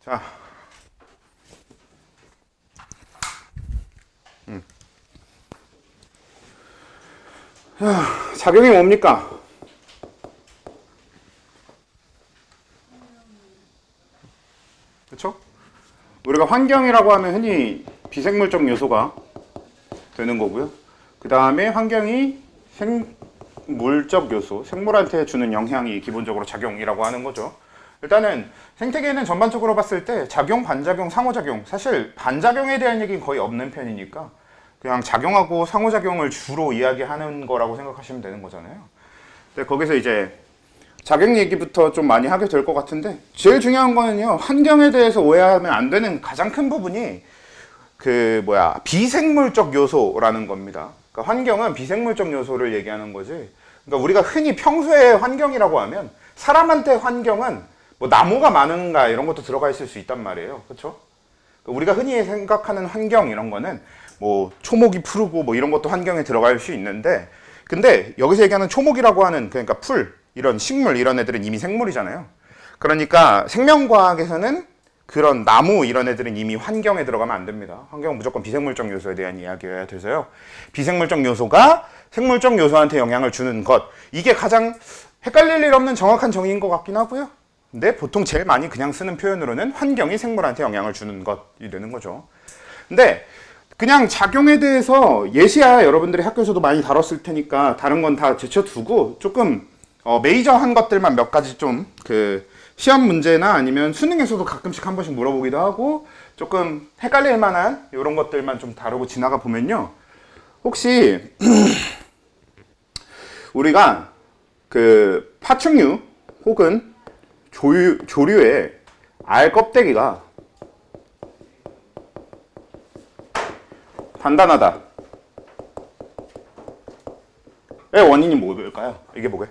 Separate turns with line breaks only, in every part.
자, 작용이 뭡니까? 그렇죠? 우리가 환경이라고 하면 흔히 비생물적 요소가 되는 거고요. 그 다음에 환경이 생물적 요소, 생물한테 주는 영향이 기본적으로 작용이라고 하는 거죠. 일단은 생태계는 전반적으로 봤을 때 작용, 반작용, 상호작용, 사실 반작용에 대한 얘기는 거의 없는 편이니까 그냥 작용하고 상호작용을 주로 이야기하는 거라고 생각하시면 되는 거잖아요. 근데 거기서 이제 작용 얘기부터 좀 많이 하게 될 것 같은데, 제일 중요한 거는요, 환경에 대해서 오해하면 안 되는 가장 큰 부분이 비생물적 요소라는 겁니다. 그러니까 환경은 비생물적 요소를 얘기하는 거지. 그러니까 우리가 흔히 평소에 환경이라고 하면 사람한테 환경은 뭐 나무가 많은가 이런 것도 들어가 있을 수 있단 말이에요. 그렇죠? 우리가 흔히 생각하는 환경 이런 거는 뭐 초목이 푸르고 뭐 이런 것도 환경에 들어갈 수 있는데, 근데 여기서 얘기하는 초목이라고 하는, 그러니까 풀, 이런 식물 이런 애들은 이미 생물이잖아요. 그러니까 생명과학에서는 그런 나무 이런 애들은 이미 환경에 들어가면 안 됩니다. 환경은 무조건 비생물적 요소에 대한 이야기여야 돼서요. 비생물적 요소가 생물적 요소한테 영향을 주는 것, 이게 가장 헷갈릴 일 없는 정확한 정의인 것 같긴 하고요. 근데 보통 제일 많이 그냥 쓰는 표현으로는 환경이 생물한테 영향을 주는 것이 되는 거죠. 근데 그냥 작용에 대해서 예시야 여러분들이 학교에서도 많이 다뤘을 테니까 다른 건 다 제쳐두고 조금 메이저한 것들만 몇 가지 좀 시험 문제나 아니면 수능에서도 가끔씩 한 번씩 물어보기도 하고 조금 헷갈릴 만한 이런 것들만 좀 다루고 지나가 보면요. 혹시 우리가 파충류 혹은 조류의 알 껍데기가 단단하다. 의 원인이 뭘까요? 이게 뭐게?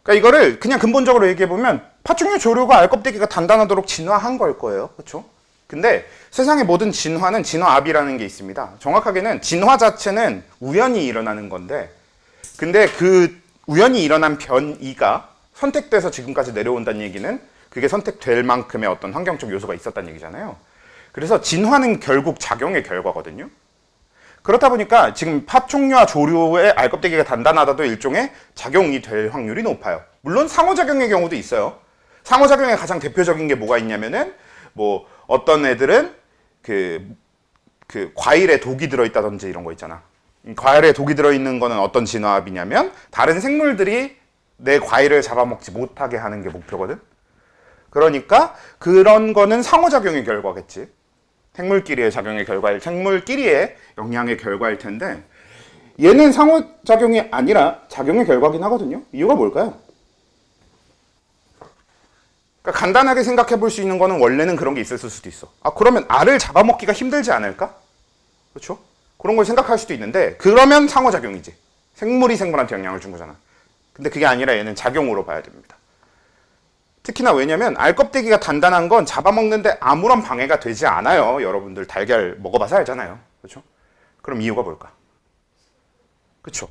그러니까 이거를 그냥 근본적으로 얘기해보면 파충류 조류가 알 껍데기가 단단하도록 진화한 걸 거예요. 그렇죠? 근데 세상의 모든 진화는 진화압이라는 게 있습니다. 정확하게는 진화 자체는 우연히 일어나는 건데, 근데 그 우연히 일어난 변이가 선택돼서 지금까지 내려온다는 얘기는 그게 선택될 만큼의 어떤 환경적 요소가 있었다는 얘기잖아요. 그래서 진화는 결국 작용의 결과거든요. 그렇다 보니까 지금 파충류와 조류의 알껍데기가 단단하다도 일종의 작용이 될 확률이 높아요. 물론 상호작용의 경우도 있어요. 상호작용의 가장 대표적인 게 뭐가 있냐면은 뭐 어떤 애들은 과일에 독이 들어있다든지 이런 거 있잖아. 과일에 독이 들어있는 거는 어떤 진화합이냐면 다른 생물들이 내 과일을 잡아먹지 못하게 하는 게 목표거든. 그러니까 그런 거는 상호작용의 결과겠지. 생물끼리의 작용의 결과일, 생물끼리의 영향의 결과일 텐데, 얘는 상호작용이 아니라 작용의 결과긴 하거든요. 이유가 뭘까요? 그러니까 간단하게 생각해 볼 수 있는 거는 원래는 그런 게 있었을 수도 있어. 그러면 알을 잡아먹기가 힘들지 않을까? 그렇죠? 그런 걸 생각할 수도 있는데, 그러면 상호작용이지. 생물이 생물한테 영향을 준 거잖아. 근데 그게 아니라 얘는 작용으로 봐야 됩니다. 특히나 왜냐면 알껍데기가 단단한 건 잡아먹는데 아무런 방해가 되지 않아요. 여러분들 달걀 먹어봐서 알잖아요. 그렇죠? 그럼 이유가 뭘까? 그렇죠?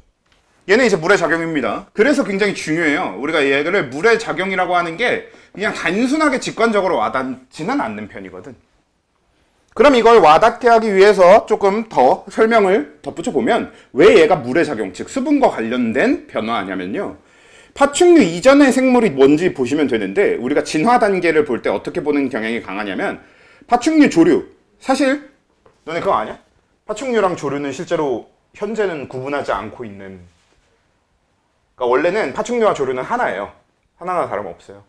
얘는 이제 물의 작용입니다. 그래서 굉장히 중요해요. 우리가 얘를 물의 작용이라고 하는 게 그냥 단순하게 직관적으로 와닿지는 않는 편이거든. 그럼 이걸 와닿게 하기 위해서 조금 더 설명을 덧붙여 보면 왜 얘가 물의 작용, 즉 수분과 관련된 변화냐면요. 파충류 이전의 생물이 뭔지 보시면 되는데, 우리가 진화 단계를 볼 때 어떻게 보는 경향이 강하냐면 파충류 조류, 사실 너네 그거 아냐? 파충류랑 조류는 실제로 현재는 구분하지 않고 있는, 그러니까 원래는 파충류와 조류는 하나예요. 하나나 다름없어요.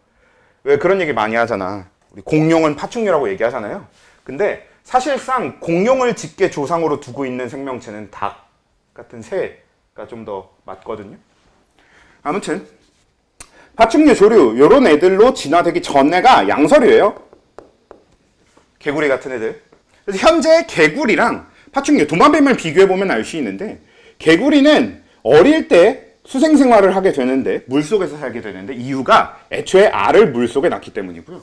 왜 그런 얘기 많이 하잖아. 우리 공룡은 파충류라고 얘기하잖아요. 근데 사실상 공룡을 직계 조상으로 두고 있는 생명체는 닭 같은 새가 좀 더 맞거든요. 아무튼 파충류, 조류 이런 애들로 진화되기 전에가 양서류예요. 개구리 같은 애들. 그래서 현재 개구리랑 파충류, 도마뱀을 비교해보면 알 수 있는데, 개구리는 어릴 때 수생생활을 하게 되는데, 물속에서 살게 되는데, 이유가 애초에 알을 물속에 낳기 때문이고요.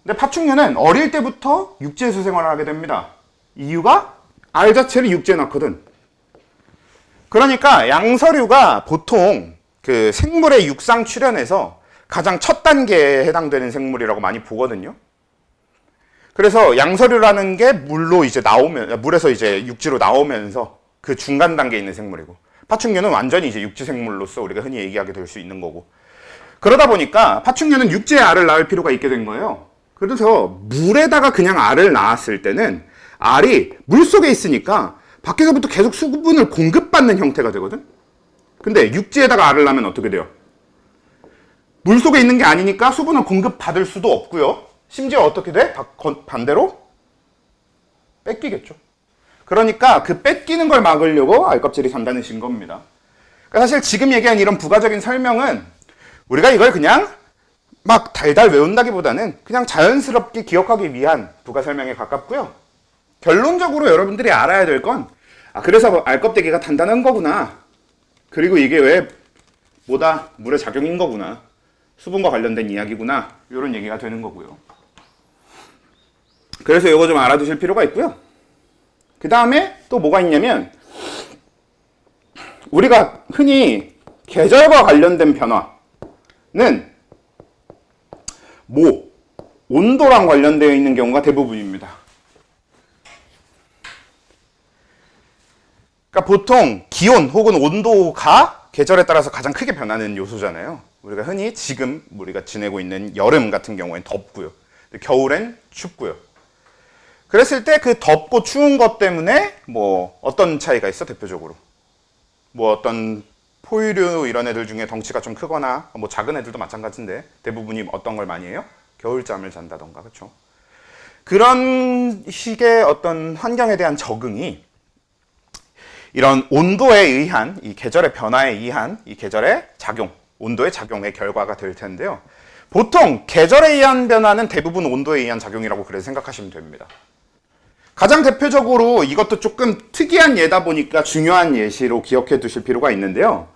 근데 파충류는 어릴 때부터 육지에서 생활을 하게 됩니다. 이유가 알 자체를 육지에 낳거든. 그러니까 양서류가 보통 그 생물의 육상 출현에서 가장 첫 단계에 해당되는 생물이라고 많이 보거든요. 그래서 양서류라는 게 물에서 이제 육지로 나오면서 그 중간 단계에 있는 생물이고, 파충류는 완전히 이제 육지 생물로서 우리가 흔히 얘기하게 될 수 있는 거고. 그러다 보니까 파충류는 육지에 알을 낳을 필요가 있게 된 거예요. 그래서 물에다가 그냥 알을 낳았을 때는 알이 물 속에 있으니까 밖에서부터 계속 수분을 공급받는 형태가 되거든. 근데 육지에다가 알을 낳으면 어떻게 돼요? 물 속에 있는 게 아니니까 수분을 공급받을 수도 없고요. 심지어 어떻게 돼? 반대로 뺏기겠죠. 그러니까 그 뺏기는 걸 막으려고 알껍질이 단단해진 겁니다. 그러니까 사실 지금 얘기한 이런 부가적인 설명은 우리가 이걸 그냥 막 달달 외운다기보다는 그냥 자연스럽게 기억하기 위한 부가 설명에 가깝고요. 결론적으로 여러분들이 알아야 될 건, 그래서 알껍데기가 단단한 거구나. 그리고 이게 왜 뭐다 물의 작용인 거구나. 수분과 관련된 이야기구나. 이런 얘기가 되는 거고요. 그래서 이거 좀 알아두실 필요가 있고요. 그 다음에 또 뭐가 있냐면, 우리가 흔히 계절과 관련된 변화는 온도랑 관련되어 있는 경우가 대부분입니다. 그러니까 보통 기온 혹은 온도가 계절에 따라서 가장 크게 변하는 요소잖아요. 우리가 흔히 지금 우리가 지내고 있는 여름 같은 경우엔 덥고요. 겨울엔 춥고요. 그랬을 때 그 덥고 추운 것 때문에 뭐 어떤 차이가 있어 대표적으로? 뭐 어떤 포유류 이런 애들 중에 덩치가 좀 크거나 뭐 작은 애들도 마찬가지인데 대부분이 어떤 걸 많이 해요? 겨울잠을 잔다던가, 그렇죠? 그런 식의 어떤 환경에 대한 적응이 이런 온도에 의한 이 계절의 변화에 의한 이 계절의 작용, 온도의 작용의 결과가 될 텐데요. 보통 계절에 의한 변화는 대부분 온도에 의한 작용이라고 그래서 생각하시면 됩니다. 가장 대표적으로 이것도 조금 특이한 예다 보니까 중요한 예시로 기억해 두실 필요가 있는데요.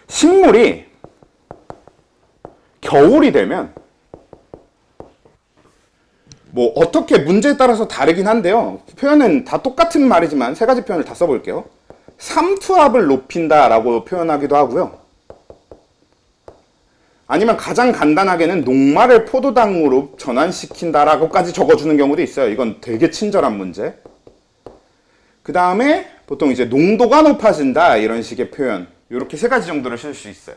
식물이 겨울이 되면 뭐 어떻게 문제에 따라서 다르긴 한데요. 표현은 다 똑같은 말이지만 세 가지 표현을 다 써볼게요. 삼투압을 높인다라고 표현하기도 하고요. 아니면 가장 간단하게는 녹말을 포도당으로 전환시킨다라고까지 적어주는 경우도 있어요. 이건 되게 친절한 문제. 그 다음에 보통 이제 농도가 높아진다 이런 식의 표현, 이렇게 세 가지 정도를 쓸 수 있어요.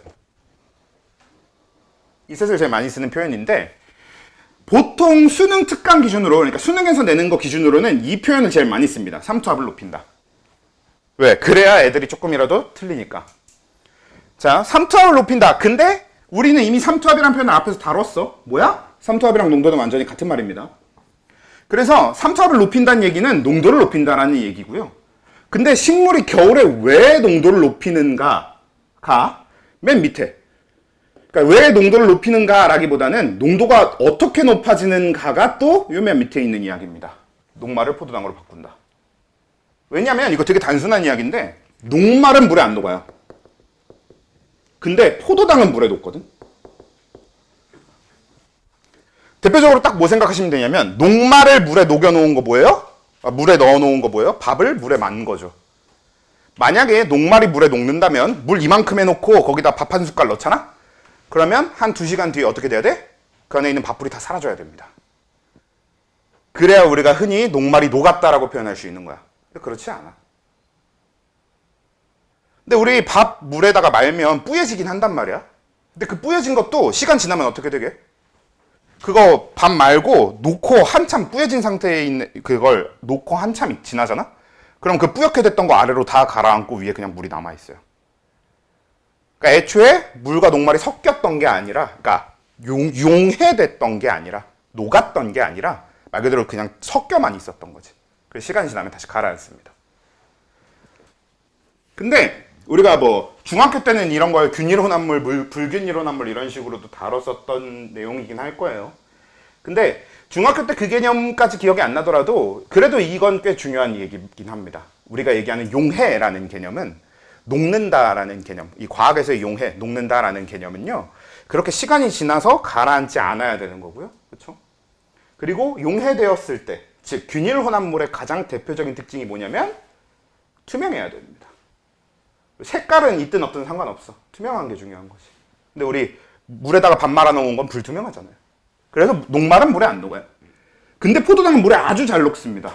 이 셋을 제일 많이 쓰는 표현인데, 보통 수능 특강 기준으로, 그러니까 수능에서 내는 거 기준으로는 이 표현을 제일 많이 씁니다. 삼투압을 높인다. 왜? 그래야 애들이 조금이라도 틀리니까. 자, 삼투압을 높인다. 근데 우리는 이미 삼투압이라는 표현을 앞에서 다뤘어. 뭐야? 삼투압이랑 농도는 완전히 같은 말입니다. 그래서 삼투압을 높인다는 얘기는 농도를 높인다라는 얘기고요. 근데 식물이 겨울에 왜 농도를 높이는가가 맨 밑에. 그러니까 왜 농도를 높이는가라기보다는 농도가 어떻게 높아지는가가 또 요 맨 밑에 있는 이야기입니다. 녹말을 포도당으로 바꾼다. 왜냐면 이거 되게 단순한 이야기인데, 녹말은 물에 안 녹아요. 근데 포도당은 물에 녹거든. 대표적으로 딱 뭐 생각하시면 되냐면, 녹말을 물에 녹여놓은 거 뭐예요? 물에 넣어놓은 거 뭐예요? 밥을 물에 만 거죠. 만약에 녹말이 물에 녹는다면 물 이만큼 해놓고 거기다 밥 한 숟갈 넣잖아? 그러면 한 2시간 뒤에 어떻게 돼야 돼? 그 안에 있는 밥풀이 다 사라져야 됩니다. 그래야 우리가 흔히 녹말이 녹았다라고 표현할 수 있는 거야. 근데 그렇지 않아. 근데 우리 밥 물에다가 말면 뿌얘지긴 한단 말이야. 근데 그 뿌얘진 것도 시간 지나면 어떻게 되게? 그거 밥 말고 놓고 한참 뿌얘진 상태에 있는 그걸 놓고 한참 지나잖아? 그럼 그 뿌옇게 됐던 거 아래로 다 가라앉고 위에 그냥 물이 남아있어요. 그러니까 애초에 물과 녹말이 섞였던 게 아니라, 그러니까 용해됐던 게 아니라, 녹았던 게 아니라 말 그대로 그냥 섞여만 있었던 거지. 그래서 시간이 지나면 다시 가라앉습니다. 근데 우리가 뭐 중학교 때는 이런 걸 균일혼합물, 불균일혼합물 이런 식으로도 다뤘었던 내용이긴 할 거예요. 근데 중학교 때 그 개념까지 기억이 안 나더라도 그래도 이건 꽤 중요한 얘기긴 합니다. 우리가 얘기하는 용해라는 개념은 녹는다라는 개념, 이 과학에서의 용해, 녹는다라는 개념은요, 그렇게 시간이 지나서 가라앉지 않아야 되는 거고요. 그렇죠? 그리고 용해되었을 때, 즉 균일혼합물의 가장 대표적인 특징이 뭐냐면 투명해야 됩니다. 색깔은 있든 없든 상관없어. 투명한 게 중요한 거지. 근데 우리 물에다가 밥 말아 놓은 건 불투명하잖아요. 그래서 녹말은 물에 안 녹아요. 근데 포도당은 물에 아주 잘 녹습니다.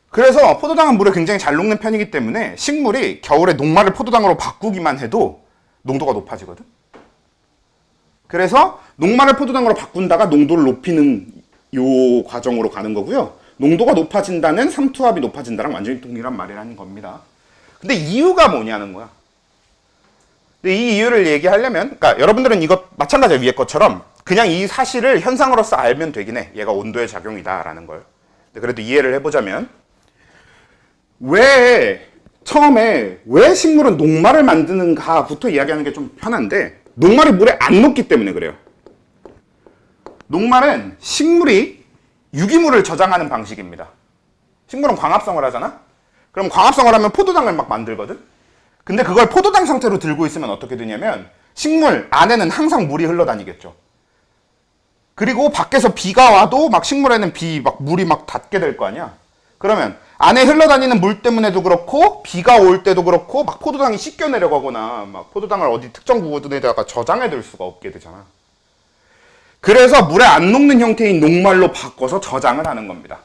그래서 포도당은 물에 굉장히 잘 녹는 편이기 때문에 식물이 겨울에 녹말을 포도당으로 바꾸기만 해도 농도가 높아지거든. 그래서 녹말을 포도당으로 바꾼다가 농도를 높이는 요 과정으로 가는 거고요. 농도가 높아진다는 삼투압이 높아진다랑 완전히 동일한 말이라는 겁니다. 근데 이유가 뭐냐는 거야. 근데 이 이유를 얘기하려면, 그러니까 여러분들은 이거 마찬가지야, 위에 것처럼 그냥 이 사실을 현상으로서 알면 되긴 해. 얘가 온도의 작용이다라는 걸. 근데 그래도 이해를 해보자면, 처음에 왜 식물은 녹말을 만드는가부터 이야기하는 게 좀 편한데, 녹말이 물에 안 녹기 때문에 그래요. 녹말은 식물이 유기물을 저장하는 방식입니다. 식물은 광합성을 하잖아? 그럼 광합성을 하면 포도당을 막 만들거든? 근데 그걸 포도당 상태로 들고 있으면 어떻게 되냐면 식물 안에는 항상 물이 흘러다니겠죠. 그리고 밖에서 비가 와도 막 식물에는 물이 막 닿게 될 거 아니야? 그러면 안에 흘러다니는 물 때문에도 그렇고 비가 올 때도 그렇고 막 포도당이 씻겨 내려가거나 막 포도당을 어디 특정 부분에다가 저장해 둘 수가 없게 되잖아. 그래서 물에 안 녹는 형태인 녹말로 바꿔서 저장을 하는 겁니다.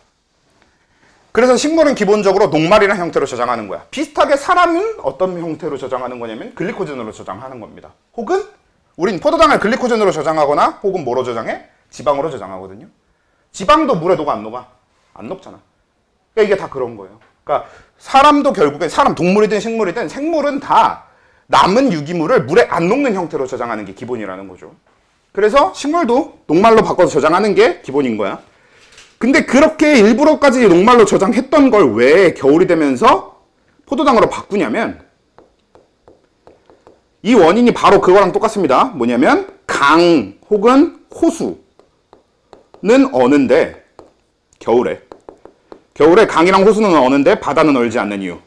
그래서 식물은 기본적으로 녹말이라는 형태로 저장하는 거야. 비슷하게 사람은 어떤 형태로 저장하는 거냐면 글리코젠으로 저장하는 겁니다. 혹은 우린 포도당을 글리코젠으로 저장하거나 혹은 뭐로 저장해? 지방으로 저장하거든요. 지방도 물에 녹아 안 녹아? 안 녹잖아. 그러니까 이게 다 그런 거예요. 그러니까 사람도 결국엔 동물이든 식물이든 생물은 다 남은 유기물을 물에 안 녹는 형태로 저장하는 게 기본이라는 거죠. 그래서 식물도 녹말로 바꿔서 저장하는 게 기본인 거야. 근데 그렇게 일부러까지 녹말로 저장했던 걸 왜 겨울이 되면서 포도당으로 바꾸냐면 이 원인이 바로 그거랑 똑같습니다. 뭐냐면 강 혹은 호수는 어는데 겨울에 강이랑 호수는 어는데 바다는 얼지 않는 이유.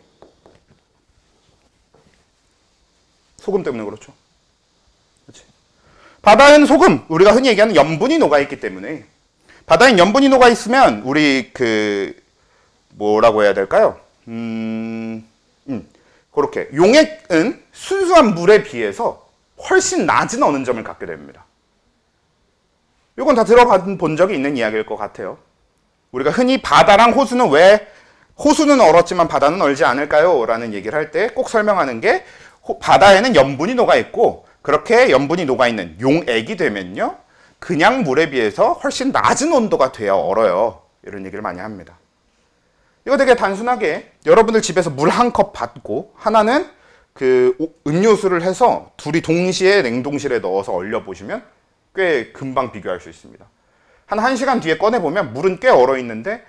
소금 때문에 그렇죠. 그렇지. 바다에는 소금, 우리가 흔히 얘기하는 염분이 녹아있기 때문에 바다엔 염분이 녹아있으면 우리 뭐라고 해야 될까요? 그렇게 용액은 순수한 물에 비해서 훨씬 낮은 어는 점을 갖게 됩니다. 이건 다 들어본 적이 있는 이야기일 것 같아요. 우리가 흔히 바다랑 호수는 왜 호수는 얼었지만 바다는 얼지 않을까요? 라는 얘기를 할 때 꼭 설명하는 게 바다에는 염분이 녹아있고 그렇게 염분이 녹아있는 용액이 되면요 그냥 물에 비해서 훨씬 낮은 온도가 돼야 얼어요. 이런 얘기를 많이 합니다. 이거 되게 단순하게 여러분들 집에서 물 한 컵 받고 하나는 음료수를 해서 둘이 동시에 냉동실에 넣어서 얼려보시면 꽤 금방 비교할 수 있습니다. 한 1시간 뒤에 꺼내보면 물은 꽤 얼어있는데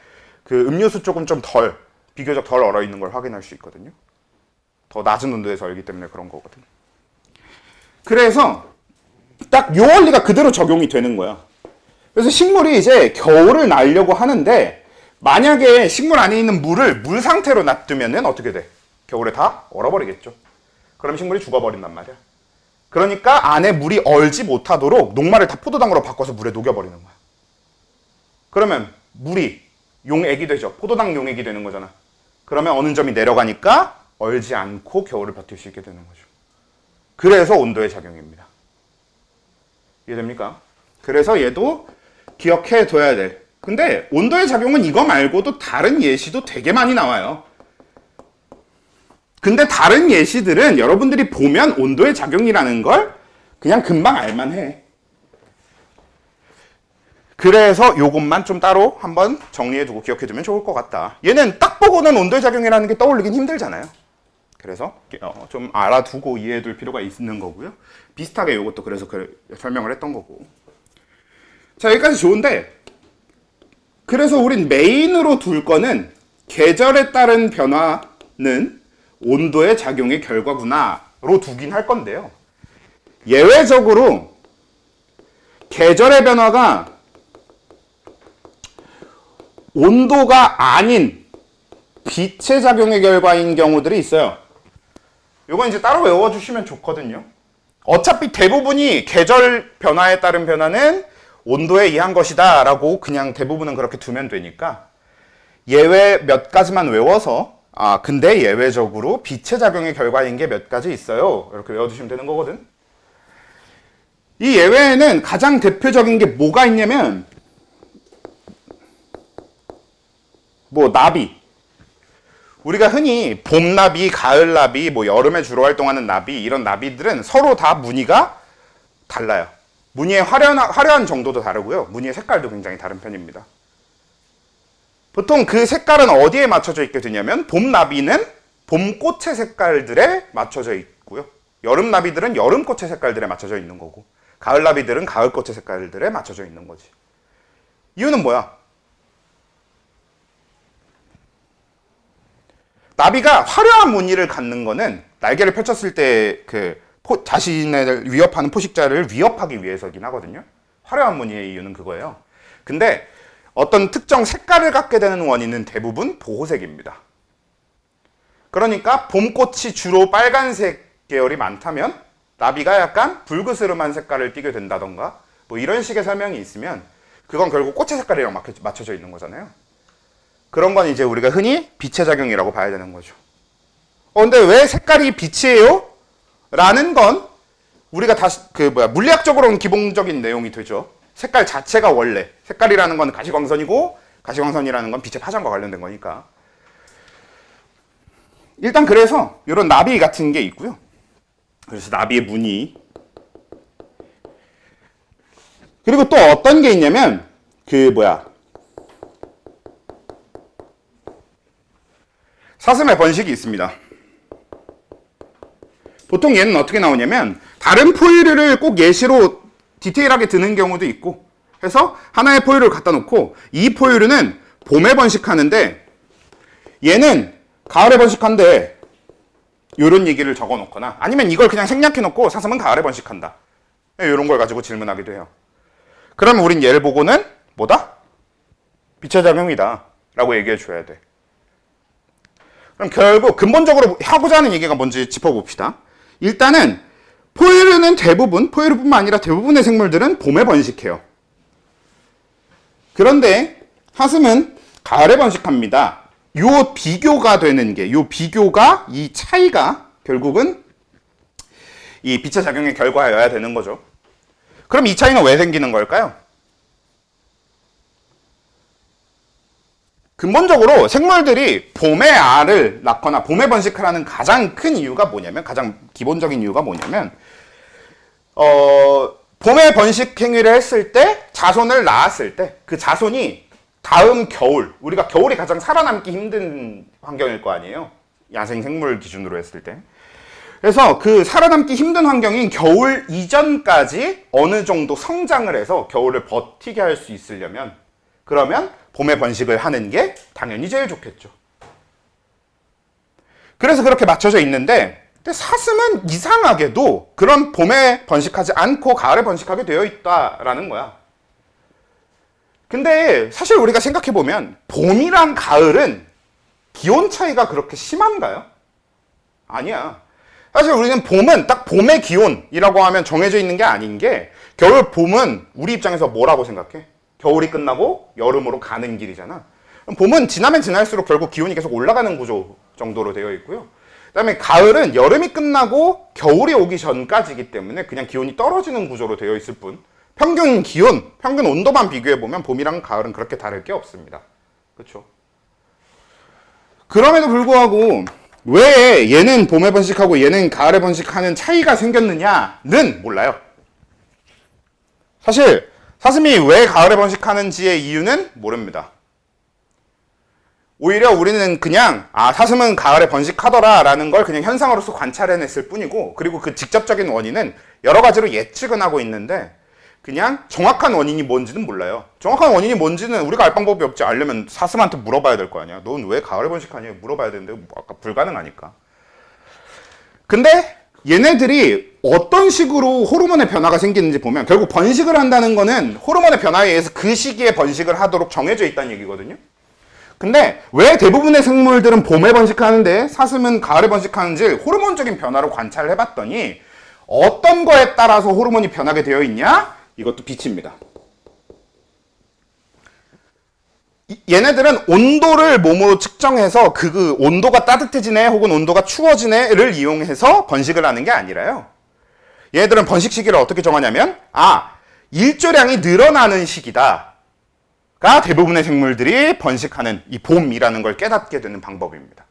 음료수 쪽은 좀 비교적 덜 얼어있는 걸 확인할 수 있거든요. 더 낮은 온도에서 얼기 때문에 그런 거거든요. 그래서 딱 요 원리가 그대로 적용이 되는 거야. 그래서 식물이 이제 겨울을 날려고 하는데 만약에 식물 안에 있는 물을 물 상태로 놔두면은 어떻게 돼? 겨울에 다 얼어버리겠죠. 그럼 식물이 죽어버린단 말이야. 그러니까 안에 물이 얼지 못하도록 녹말을 다 포도당으로 바꿔서 물에 녹여버리는 거야. 그러면 물이 용액이 되죠. 포도당 용액이 되는 거잖아. 그러면 어느 점이 내려가니까 얼지 않고 겨울을 버틸 수 있게 되는 거죠. 그래서 온도의 작용입니다. 이해됩니까? 그래서 얘도 기억해 둬야 돼. 근데 온도의 작용은 이거 말고도 다른 예시도 되게 많이 나와요. 근데 다른 예시들은 여러분들이 보면 온도의 작용이라는 걸 그냥 금방 알만 해. 그래서 요것만 좀 따로 한번 정리해두고 기억해두면 좋을 것 같다. 얘는 딱 보고는 온도의 작용이라는 게 떠올리긴 힘들잖아요. 그래서 좀 알아두고 이해해둘 필요가 있는 거고요. 비슷하게 요것도 그래서 설명을 했던 거고. 자, 여기까지 좋은데 그래서 우린 메인으로 둘 거는 계절에 따른 변화는 온도의 작용의 결과구나로 두긴 할 건데요. 예외적으로 계절의 변화가 온도가 아닌 빛의 작용의 결과인 경우들이 있어요. 이건 이제 따로 외워주시면 좋거든요. 어차피 대부분이 계절 변화에 따른 변화는 온도에 의한 것이다 라고 그냥 대부분은 그렇게 두면 되니까 예외 몇 가지만 외워서 근데 예외적으로 빛의 작용의 결과인 게 몇 가지 있어요. 이렇게 외워두시면 되는 거거든. 이 예외에는 가장 대표적인 게 뭐가 있냐면, 나비. 우리가 흔히 봄나비, 가을나비, 여름에 주로 활동하는 나비, 이런 나비들은 서로 다 무늬가 달라요. 무늬의 화려한 정도도 다르고요. 무늬의 색깔도 굉장히 다른 편입니다. 보통 그 색깔은 어디에 맞춰져 있게 되냐면, 봄나비는 봄꽃의 색깔들에 맞춰져 있고요. 여름나비들은 여름꽃의 색깔들에 맞춰져 있는 거고, 가을나비들은 가을꽃의 색깔들에 맞춰져 있는 거지. 이유는 뭐야? 나비가 화려한 무늬를 갖는 거는 날개를 펼쳤을 때 자신을 위협하는 포식자를 위협하기 위해서긴 하거든요. 화려한 무늬의 이유는 그거예요. 근데 어떤 특정 색깔을 갖게 되는 원인은 대부분 보호색입니다. 그러니까 봄꽃이 주로 빨간색 계열이 많다면 나비가 약간 붉으스름한 색깔을 띠게 된다던가 이런 식의 설명이 있으면 그건 결국 꽃의 색깔이랑 맞춰져 있는 거잖아요. 그런 건 이제 우리가 흔히 빛의 작용이라고 봐야 되는 거죠. 근데 왜 색깔이 빛이에요? 라는 건 우리가 다시 물리학적으로는 기본적인 내용이 되죠. 색깔 자체가 원래 색깔이라는 건 가시광선이고 가시광선이라는 건 빛의 파장과 관련된 거니까. 일단 그래서 이런 나비 같은 게 있고요. 그래서 나비의 무늬. 그리고 또 어떤 게 있냐면 사슴의 번식이 있습니다. 보통 얘는 어떻게 나오냐면 다른 포유류를 꼭 예시로 디테일하게 드는 경우도 있고 해서 하나의 포유류를 갖다 놓고 이 포유류는 봄에 번식하는데 얘는 가을에 번식한대, 이런 얘기를 적어 놓거나 아니면 이걸 그냥 생략해 놓고 사슴은 가을에 번식한다, 이런 걸 가지고 질문하기도 해요. 그러면 우린 얘를 보고는 빛의 작용이다 라고 얘기해 줘야 돼. 그럼 결국 근본적으로 하고자 하는 얘기가 뭔지 짚어봅시다. 일단은 포유류뿐만 아니라 대부분의 생물들은 봄에 번식해요. 그런데 사슴은 가을에 번식합니다. 이 차이가 결국은 이 빛의 작용의 결과여야 되는 거죠. 그럼 이 차이는 왜 생기는 걸까요? 근본적으로 생물들이 봄에 알을 낳거나 봄에 번식을 하는 가장 큰 이유가 뭐냐면, 가장 기본적인 이유가 뭐냐면, 봄에 번식 행위를 했을 때, 자손을 낳았을 때, 그 자손이 다음 겨울, 우리가 겨울이 가장 살아남기 힘든 환경일 거 아니에요? 야생 생물 기준으로 했을 때. 그래서 그 살아남기 힘든 환경인 겨울 이전까지 어느 정도 성장을 해서 겨울을 버티게 할 수 있으려면, 그러면 봄에 번식을 하는 게 당연히 제일 좋겠죠. 그래서 그렇게 맞춰져 있는데, 근데 사슴은 이상하게도 그런 봄에 번식하지 않고 가을에 번식하게 되어 있다라는 거야. 근데 사실 우리가 생각해보면 봄이랑 가을은 기온 차이가 그렇게 심한가요? 아니야. 사실 우리는 봄은 딱 봄의 기온이라고 하면 정해져 있는 게 아닌 게, 봄은 우리 입장에서 뭐라고 생각해? 겨울이 끝나고 여름으로 가는 길이잖아. 그럼 봄은 지나면 지날수록 결국 기온이 계속 올라가는 구조 정도로 되어 있고요. 그다음에 가을은 여름이 끝나고 겨울이 오기 전까지이기 때문에 그냥 기온이 떨어지는 구조로 되어 있을 뿐, 평균 기온, 평균 온도만 비교해보면 봄이랑 가을은 그렇게 다를 게 없습니다. 그렇죠? 그럼에도 불구하고 왜 얘는 봄에 번식하고 얘는 가을에 번식하는 차이가 생겼느냐는 몰라요. 사실 사슴이 왜 가을에 번식하는지의 이유는 모릅니다. 오히려 우리는 그냥 사슴은 가을에 번식하더라 라는 걸 그냥 현상으로서 관찰해냈을 뿐이고, 그리고 그 직접적인 원인은 여러 가지로 예측은 하고 있는데 그냥 정확한 원인이 뭔지는 몰라요. 정확한 원인이 뭔지는 우리가 알 방법이 없지. 알려면 사슴한테 물어봐야 될 거 아니야. 넌 왜 가을에 번식하냐 물어봐야 되는데 아까 불가능하니까. 근데 얘네들이 어떤 식으로 호르몬의 변화가 생기는지 보면 결국 번식을 한다는 거는 호르몬의 변화에 의해서 그 시기에 번식을 하도록 정해져 있다는 얘기거든요. 근데 왜 대부분의 생물들은 봄에 번식하는데 사슴은 가을에 번식하는지 호르몬적인 변화로 관찰을 해봤더니 어떤 거에 따라서 호르몬이 변하게 되어 있냐? 이것도 빛입니다. 얘네들은 온도를 몸으로 측정해서 그 온도가 따뜻해지네 혹은 온도가 추워지네를 이용해서 번식을 하는 게 아니라요. 얘네들은 번식 시기를 어떻게 정하냐면 일조량이 늘어나는 시기다가 대부분의 생물들이 번식하는 이 봄이라는 걸 깨닫게 되는 방법입니다.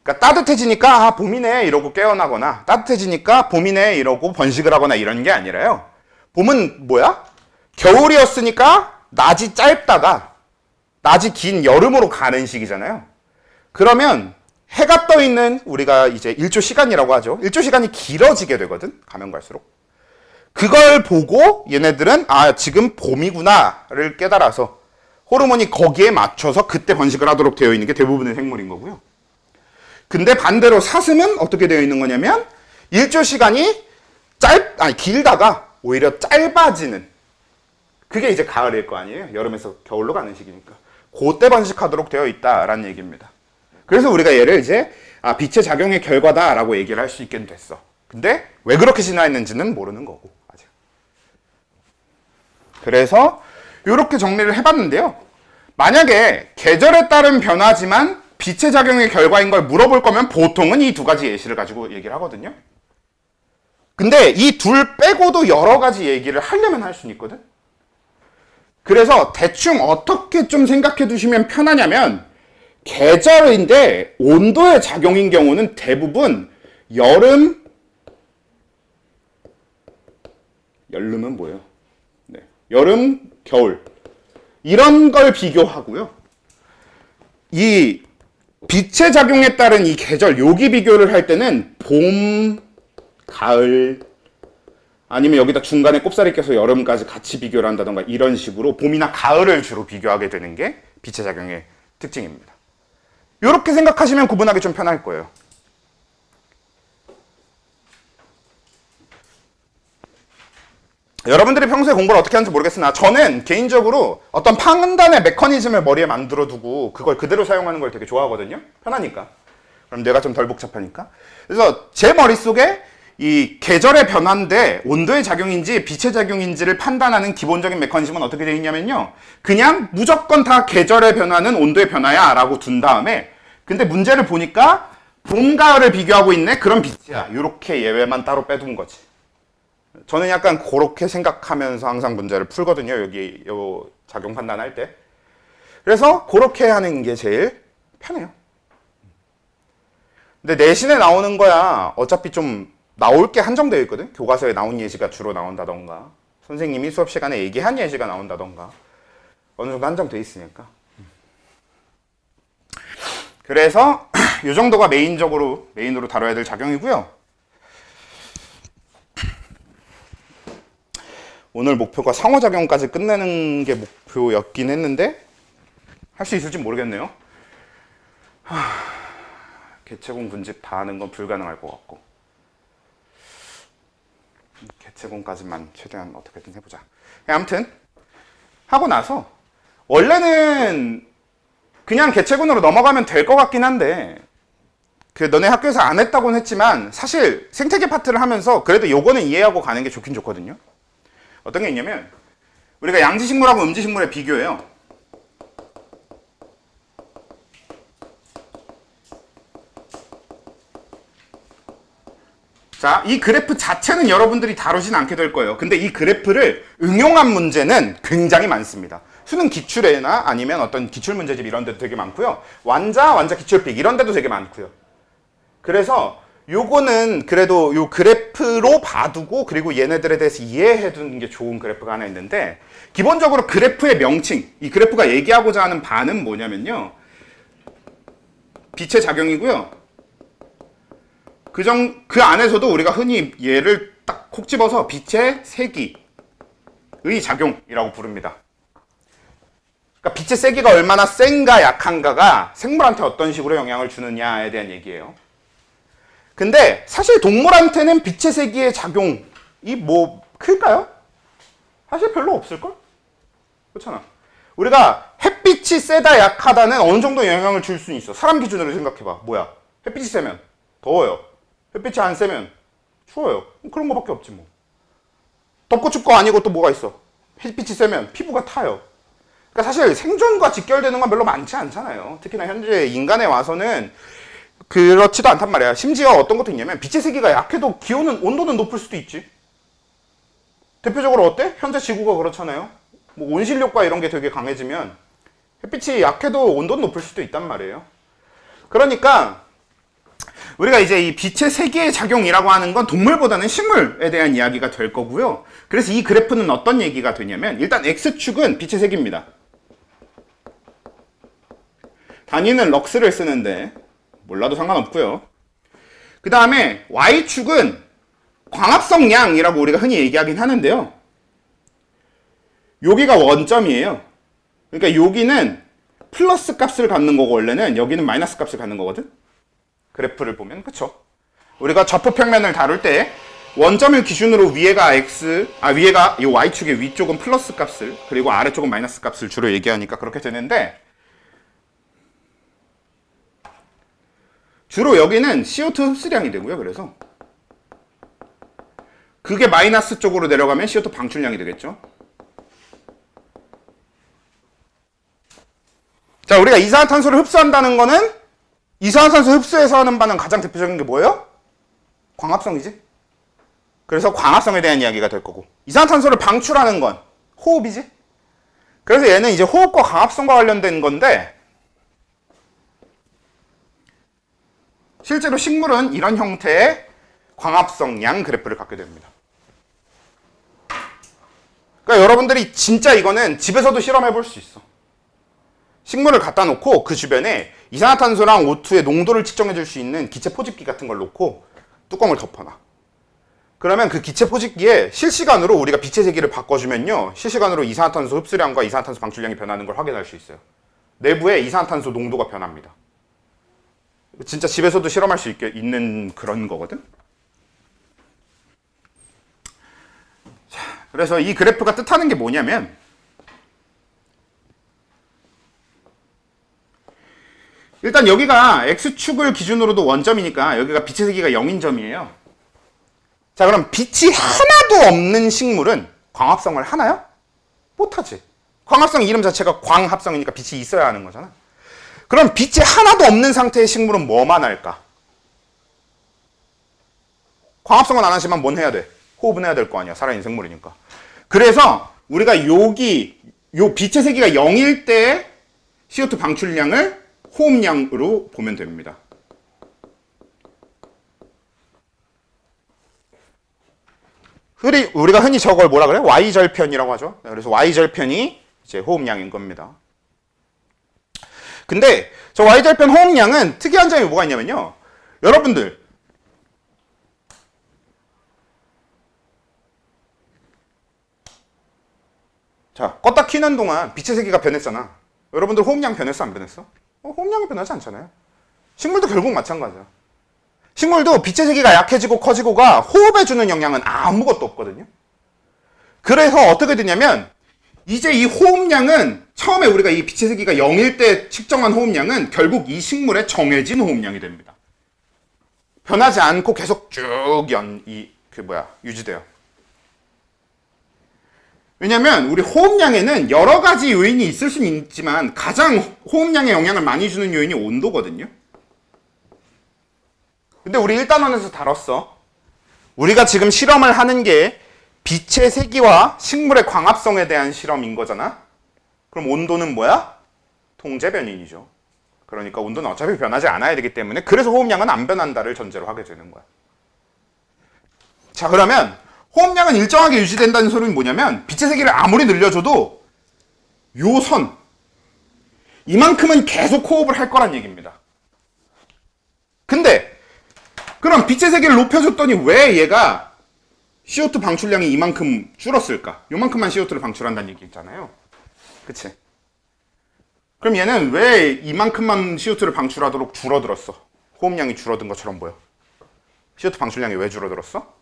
그러니까 따뜻해지니까 봄이네 이러고 깨어나거나 따뜻해지니까 봄이네 이러고 번식을 하거나 이런 게 아니라요. 봄은 뭐야? 겨울이었으니까 낮이 짧다가 낮이 긴 여름으로 가는 시기잖아요. 그러면 해가 떠 있는 우리가 이제 일조 시간이라고 하죠. 일조 시간이 길어지게 되거든. 가면 갈수록. 그걸 보고 얘네들은 지금 봄이구나를 깨달아서 호르몬이 거기에 맞춰서 그때 번식을 하도록 되어 있는 게 대부분의 생물인 거고요. 근데 반대로 사슴은 어떻게 되어 있는 거냐면 일조 시간이 길다가 오히려 짧아지는 그게 이제 가을일 거 아니에요. 여름에서 겨울로 가는 시기니까. 그때 번식하도록 되어 있다라는 얘기입니다. 그래서 우리가 얘를 이제 빛의 작용의 결과다라고 얘기를 할 수 있게 됐어. 근데 왜 그렇게 진화했는지는 모르는 거고 아직. 그래서 이렇게 정리를 해봤는데요. 만약에 계절에 따른 변화지만 빛의 작용의 결과인 걸 물어볼 거면 보통은 이 두 가지 예시를 가지고 얘기를 하거든요. 근데 이 둘 빼고도 여러 가지 얘기를 하려면 할 수는 있거든. 그래서 대충 어떻게 좀 생각해 두시면 편하냐면 계절인데 온도의 작용인 경우는 대부분 여름은 뭐예요? 네. 여름, 겨울 이런 걸 비교하고요. 이 빛의 작용에 따른 이 계절 여기 비교를 할 때는 봄, 가을 아니면 여기다 중간에 꼽사리 껴서 여름까지 같이 비교를 한다던가 이런 식으로 봄이나 가을을 주로 비교하게 되는 게 빛의 작용의 특징입니다. 이렇게 생각하시면 구분하기 좀 편할 거예요. 여러분들이 평소에 공부를 어떻게 하는지 모르겠으나 저는 개인적으로 어떤 판단의 메커니즘을 머리에 만들어 두고 그걸 그대로 사용하는 걸 되게 좋아하거든요. 편하니까. 그럼 뇌가 좀 덜 복잡하니까. 그래서 제 머릿속에 이 계절의 변화인데 온도의 작용인지 빛의 작용인지를 판단하는 기본적인 메커니즘은 어떻게 되어 있냐면요. 그냥 무조건 다 계절의 변화는 온도의 변화야 라고 둔 다음에 근데 문제를 보니까 봄, 가을을 비교하고 있네? 그럼 빛이야. 이렇게 예외만 따로 빼둔 거지. 저는 약간 그렇게 생각하면서 항상 문제를 풀거든요. 여기 요 작용 판단할 때. 그래서 그렇게 하는 게 제일 편해요. 근데 내신에 나오는 거야 어차피 좀 나올 게 한정되어 있거든. 교과서에 나온 예시가 주로 나온다던가 선생님이 수업 시간에 얘기한 예시가 나온다던가 어느 정도 한정되어 있으니까. 그래서 이 정도가 메인으로 다뤄야 될 작용이고요. 오늘 목표가 상호작용까지 끝내는 게 목표였긴 했는데 할 수 있을지 모르겠네요. 개체공 분집 다 하는 건 불가능할 것 같고 개체공까지만 최대한 어떻게든 해보자. 아무튼 하고 나서 원래는 그냥 개체군으로 넘어가면 될 것 같긴 한데 너네 학교에서 안 했다고는 했지만 사실 생태계 파트를 하면서 그래도 요거는 이해하고 가는 게 좋긴 좋거든요. 어떤 게 있냐면 우리가 양지식물하고 음지식물의 비교예요. 자, 이 그래프 자체는 여러분들이 다루진 않게 될 거예요. 근데 이 그래프를 응용한 문제는 굉장히 많습니다. 수능 기출에나 아니면 어떤 기출 문제집 이런 데도 되게 많고요. 완자 기출픽 이런 데도 되게 많고요. 그래서 요거는 그래도 요 그래프로 봐두고 그리고 얘네들에 대해서 이해해 두는 게 좋은 그래프가 하나 있는데 기본적으로 그래프의 명칭, 이 그래프가 얘기하고자 하는 바는 뭐냐면요. 빛의 작용이고요. 그 안에서도 우리가 흔히 얘를 딱 콕 집어서 빛의 세기의 작용이라고 부릅니다. 그러니까 빛의 세기가 얼마나 센가 약한가가 생물한테 어떤 식으로 영향을 주느냐에 대한 얘기예요. 근데 사실 동물한테는 빛의 세기의 작용이 뭐 클까요? 사실 별로 없을걸? 그렇잖아. 우리가 햇빛이 세다 약하다는 어느 정도 영향을 줄 수는 있어. 사람 기준으로 생각해봐. 뭐야? 햇빛이 세면 더워요. 햇빛이 안 세면 추워요. 그런 거밖에 없지 뭐. 덥고 춥고 아니고 또 뭐가 있어? 햇빛이 세면 피부가 타요. 그러니까 사실 생존과 직결되는 건 별로 많지 않잖아요. 특히나 현재 인간에 와서는 그렇지도 않단 말이야. 심지어 어떤 것도 있냐면 빛의 세기가 약해도 기온은 온도는 높을 수도 있지. 대표적으로 어때? 현재 지구가 그렇잖아요. 뭐 온실효과 이런 게 되게 강해지면 햇빛이 약해도 온도는 높을 수도 있단 말이에요. 그러니까 우리가 이제 이 빛의 세기의 작용이라고 하는 건 동물보다는 식물에 대한 이야기가 될 거고요. 그래서 이 그래프는 어떤 얘기가 되냐면 일단 X축은 빛의 세기입니다. 단위는 럭스를 쓰는데 몰라도 상관없고요. 그 다음에 Y축은 광합성량이라고 우리가 흔히 얘기하긴 하는데요. 여기가 원점이에요. 그러니까 여기는 플러스 값을 갖는 거고 원래는 여기는 마이너스 값을 갖는 거거든. 그래프를 보면 그쵸? 우리가 좌표평면을 다룰 때 원점을 기준으로 위에가 위에가 이 Y축의 위쪽은 플러스 값을 그리고 아래쪽은 마이너스 값을 주로 얘기하니까 그렇게 되는데 주로 여기는 CO2 흡수량이 되고요. 그래서 그게 마이너스 쪽으로 내려가면 CO2 방출량이 되겠죠. 자, 우리가 이산화탄소를 흡수한다는 거는 이산화탄소 흡수해서 하는 바는 가장 대표적인 게 뭐예요? 광합성이지. 그래서 광합성에 대한 이야기가 될 거고 이산화탄소를 방출하는 건 호흡이지. 그래서 얘는 이제 호흡과 광합성과 관련된 건데 실제로 식물은 이런 형태의 광합성량 그래프를 갖게 됩니다. 그러니까 여러분들이 진짜 이거는 집에서도 실험해 볼 수 있어. 식물을 갖다 놓고 그 주변에 이산화탄소랑 O2의 농도를 측정해 줄 수 있는 기체 포집기 같은 걸 놓고 뚜껑을 덮어놔. 그러면 그 기체 포집기에 실시간으로 우리가 빛의 세기를 바꿔주면요. 실시간으로 이산화탄소 흡수량과 이산화탄소 방출량이 변하는 걸 확인할 수 있어요. 내부에 이산화탄소 농도가 변합니다. 진짜 집에서도 실험할 수 있는 그런 거거든. 자, 그래서 이 그래프가 뜻하는 게 뭐냐면 일단 여기가 X축을 기준으로도 원점이니까 여기가 빛의 세기가 0인 점이에요. 자, 그럼 빛이 하나도 없는 식물은 광합성을 하나요? 못하지. 광합성 이름 자체가 광합성이니까 빛이 있어야 하는 거잖아. 그럼 빛이 하나도 없는 상태의 식물은 뭐만 할까? 광합성은 안 하지만 뭔 해야 돼? 호흡은 해야 될 거 아니야. 살아있는 생물이니까. 그래서 우리가 요 빛의 세기가 0일 때 CO2 방출량을 호흡량으로 보면 됩니다. 우리가 흔히 저걸 뭐라 그래? Y절편이라고 하죠. 그래서 Y절편이 이제 호흡량인 겁니다. 근데 저 Y절편 호흡량은 특이한 점이 뭐가 있냐면요. 여러분들 자, 껐다 키는 동안 빛의 세기가 변했잖아. 여러분들 호흡량 변했어 안 변했어? 호흡량이 변하지 않잖아요. 식물도 결국 마찬가지야. 식물도 빛의 세기가 약해지고 커지고가 호흡해주는 영향은 아무것도 없거든요. 그래서 어떻게 되냐면 이제 이 호흡량은 처음에 우리가 이 빛의 세기가 0일 때 측정한 호흡량은 결국 이 식물의 정해진 호흡량이 됩니다. 변하지 않고 계속 쭉 유지돼요. 왜냐면 우리 호흡량에는 여러 가지 요인이 있을 수는 있지만 가장 호흡량에 영향을 많이 주는 요인이 온도거든요. 근데 우리 1단원에서 다뤘어. 우리가 지금 실험을 하는 게 빛의 세기와 식물의 광합성에 대한 실험인 거잖아. 그럼 온도는 뭐야? 통제 변인이죠. 그러니까 온도는 어차피 변하지 않아야 되기 때문에 그래서 호흡량은 안 변한다를 전제로 하게 되는 거야. 자, 그러면 호흡량은 일정하게 유지된다는 소리는 뭐냐면 빛의 세기를 아무리 늘려줘도 요 선 이만큼은 계속 호흡을 할 거란 얘기입니다. 근데 그럼 빛의 세기를 높여줬더니 왜 얘가 CO2 방출량이 이만큼 줄었을까? 요만큼만 CO2를 방출한다는 얘기 있잖아요. 그치? 그럼 얘는 왜 이만큼만 CO2를 방출하도록 줄어들었어? 호흡량이 줄어든 것처럼 보여. CO2 방출량이 왜 줄어들었어?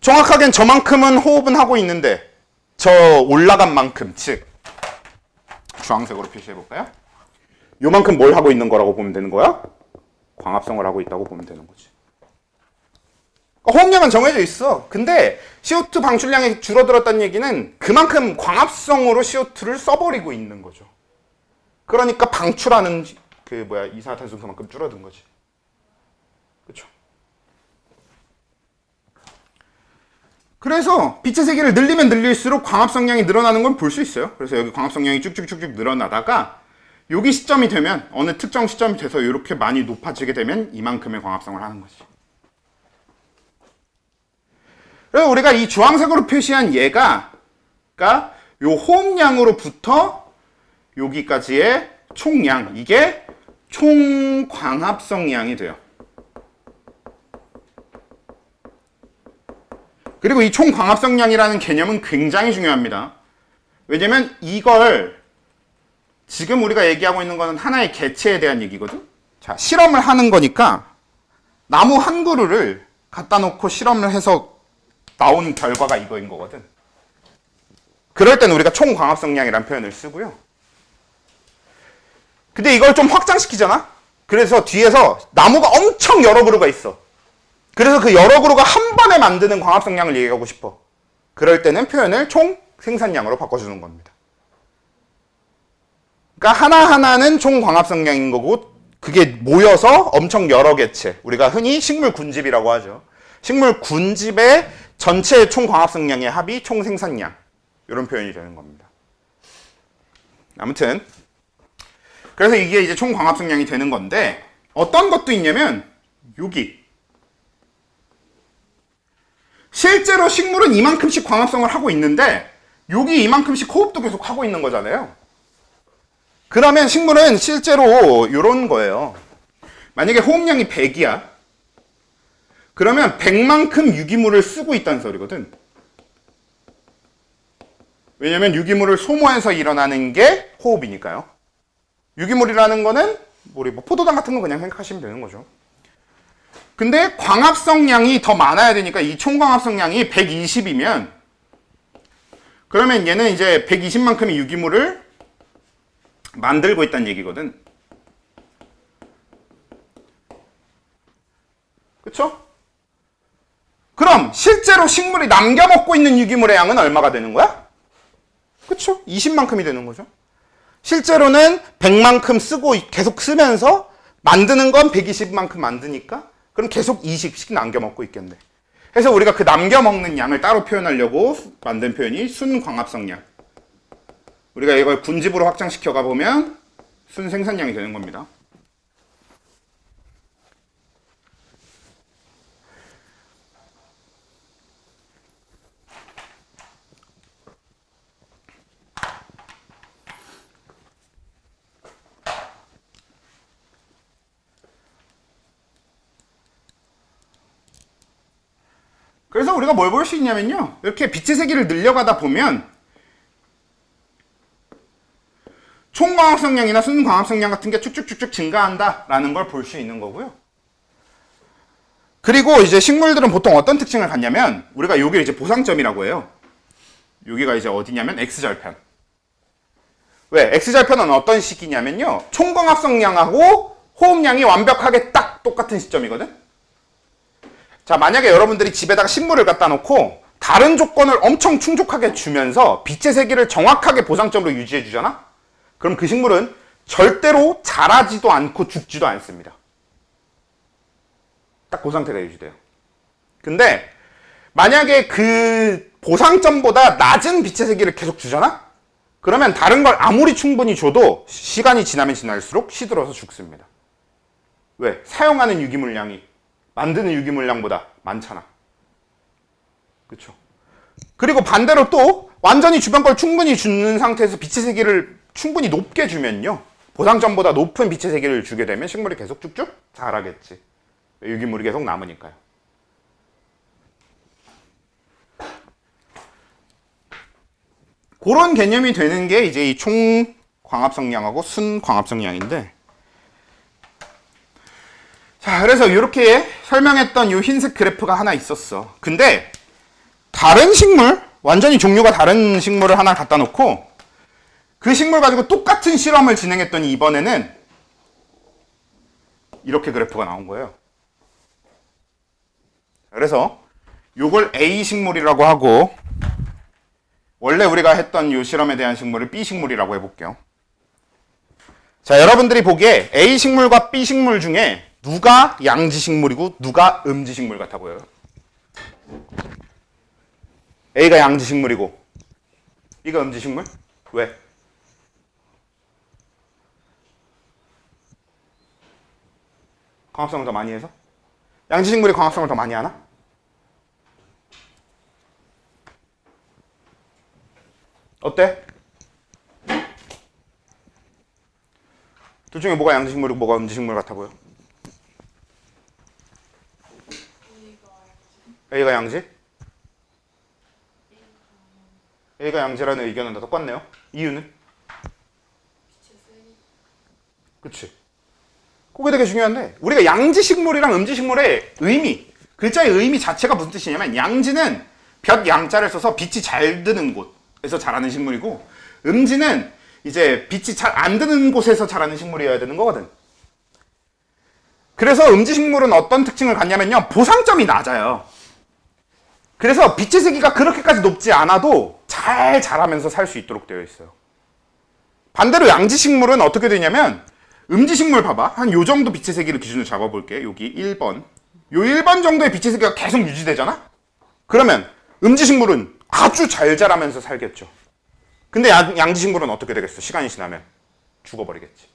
정확하게는 저만큼은 호흡은 하고 있는데 저 올라간 만큼, 즉 주황색으로 표시해볼까요? 요만큼 뭘 하고 있는 거라고 보면 되는 거야? 광합성을 하고 있다고 보면 되는 거지. 호흡량은 정해져 있어. 근데 CO2 방출량이 줄어들었다는 얘기는 그만큼 광합성으로 CO2를 써버리고 있는 거죠. 그러니까 방출하는 이산화탄소 그만큼 줄어든 거지. 그렇죠? 그래서 빛의 세기를 늘리면 늘릴수록 광합성량이 늘어나는 건 볼 수 있어요. 그래서 여기 광합성량이 쭉쭉쭉쭉 늘어나다가 여기 시점이 되면 어느 특정 시점이 돼서 이렇게 많이 높아지게 되면 이만큼의 광합성을 하는 거지. 그래서 우리가 이 주황색으로 표시한 얘가 요 호흡량으로부터 여기까지의 총량, 이게 총광합성량이 돼요. 그리고 이 총광합성량이라는 개념은 굉장히 중요합니다. 왜냐면 이걸 지금 우리가 얘기하고 있는 거는 하나의 개체에 대한 얘기거든. 자, 실험을 하는 거니까 나무 한 그루를 갖다 놓고 실험을 해서 나온 결과가 이거인 거거든. 그럴 때는 우리가 총광합성량이라는 표현을 쓰고요. 근데 이걸 좀 확장시키잖아? 그래서 뒤에서 나무가 엄청 여러 그루가 있어. 그래서 그 여러 그루가 한 번에 만드는 광합성량을 얘기하고 싶어. 그럴 때는 표현을 총 생산량으로 바꿔주는 겁니다. 그러니까 하나하나는 총 광합성량인 거고 그게 모여서 엄청 여러 개체, 우리가 흔히 식물 군집이라고 하죠. 식물 군집의 전체 총 광합성량의 합이 총 생산량, 이런 표현이 되는 겁니다. 아무튼 그래서 이게 이제 총 광합성량이 되는 건데 어떤 것도 있냐면 여기 실제로 식물은 이만큼씩 광합성을 하고 있는데 여기 이만큼씩 호흡도 계속 하고 있는 거잖아요. 그러면 식물은 실제로 이런 거예요. 만약에 호흡량이 100이야. 그러면 100만큼 유기물을 쓰고 있다는 소리거든. 왜냐면 유기물을 소모해서 일어나는 게 호흡이니까요. 유기물이라는 거는 우리 포도당 같은 거 그냥 생각하시면 되는 거죠. 근데 광합성량이 더 많아야 되니까 이 총광합성량이 120이면 그러면 얘는 이제 120만큼의 유기물을 만들고 있다는 얘기거든. 그쵸? 그럼 실제로 식물이 남겨먹고 있는 유기물의 양은 얼마가 되는 거야? 그쵸? 20만큼이 되는 거죠. 실제로는 100만큼 쓰고 계속 쓰면서 만드는 건 120만큼 만드니까 그럼 계속 20씩 남겨먹고 있겠네. 그래서 우리가 그 남겨먹는 양을 따로 표현하려고 만든 표현이 순광합성량. 우리가 이걸 군집으로 확장시켜 가보면 순생산량이 되는 겁니다. 그래서 우리가 뭘 볼 수 있냐면요. 이렇게 빛의 세기를 늘려가다 보면 총광합성량이나 순광합성량 같은 게 쭉쭉쭉쭉 증가한다라는 걸 볼 수 있는 거고요. 그리고 이제 식물들은 보통 어떤 특징을 갖냐면 우리가 여기를 이제 보상점이라고 해요. 여기가 이제 어디냐면 X절편. 왜? X절편은 어떤 시기냐면요. 총광합성량하고 호흡량이 완벽하게 딱 똑같은 시점이거든. 자, 만약에 여러분들이 집에다가 식물을 갖다 놓고 다른 조건을 엄청 충족하게 주면서 빛의 세기를 정확하게 보상점으로 유지해 주잖아? 그럼 그 식물은 절대로 자라지도 않고 죽지도 않습니다. 딱 그 상태가 유지돼요. 근데 만약에 그 보상점보다 낮은 빛의 세기를 계속 주잖아? 그러면 다른 걸 아무리 충분히 줘도 시간이 지나면 지날수록 시들어서 죽습니다. 왜? 사용하는 유기물량이 만드는 유기물량보다 많잖아. 그쵸? 그리고 반대로 또 완전히 주변 걸 충분히 주는 상태에서 빛의 세기를 충분히 높게 주면요. 보상점보다 높은 빛의 세기를 주게 되면 식물이 계속 쭉쭉 자라겠지. 유기물이 계속 남으니까요. 그런 개념이 되는 게 이제 이 총광합성량하고 순광합성량인데, 자, 그래서 이렇게 설명했던 이 흰색 그래프가 하나 있었어. 근데 다른 식물, 완전히 종류가 다른 식물을 하나 갖다 놓고 그 식물 가지고 똑같은 실험을 진행했더니 이번에는 이렇게 그래프가 나온 거예요. 그래서 요걸 A 식물이라고 하고 원래 우리가 했던 요 실험에 대한 식물을 B 식물이라고 해볼게요. 자, 여러분들이 보기에 A 식물과 B 식물 중에 누가 양지 식물이고 누가 음지 식물 같아 보여요? A가 양지 식물이고 B가 음지 식물? 왜? 광합성을 더 많이 해서? 양지 식물이 광합성을 더 많이 하나? 어때? 둘 중에 뭐가 양지 식물이고 뭐가 음지 식물 같아 보여? A가 양지? A가 양지라는 의견은 다 똑같네요. 이유는? 그치. 그게 되게 중요한데 우리가 양지 식물이랑 음지 식물의 의미, 글자의 의미 자체가 무슨 뜻이냐면 양지는 볕 양자를 써서 빛이 잘 드는 곳에서 자라는 식물이고 음지는 이제 빛이 잘 안 드는 곳에서 자라는 식물이어야 되는 거거든. 그래서 음지 식물은 어떤 특징을 갖냐면요, 보상점이 낮아요. 그래서 빛의 세기가 그렇게까지 높지 않아도 잘 자라면서 살 수 있도록 되어 있어요. 반대로 양지 식물은 어떻게 되냐면 음지 식물 봐봐. 한 요 정도 빛의 세기를 기준으로 잡아볼게. 여기 1번. 요 1번 정도의 빛의 세기가 계속 유지되잖아? 그러면 음지 식물은 아주 잘 자라면서 살겠죠. 근데 양지 식물은 어떻게 되겠어? 시간이 지나면 죽어버리겠지.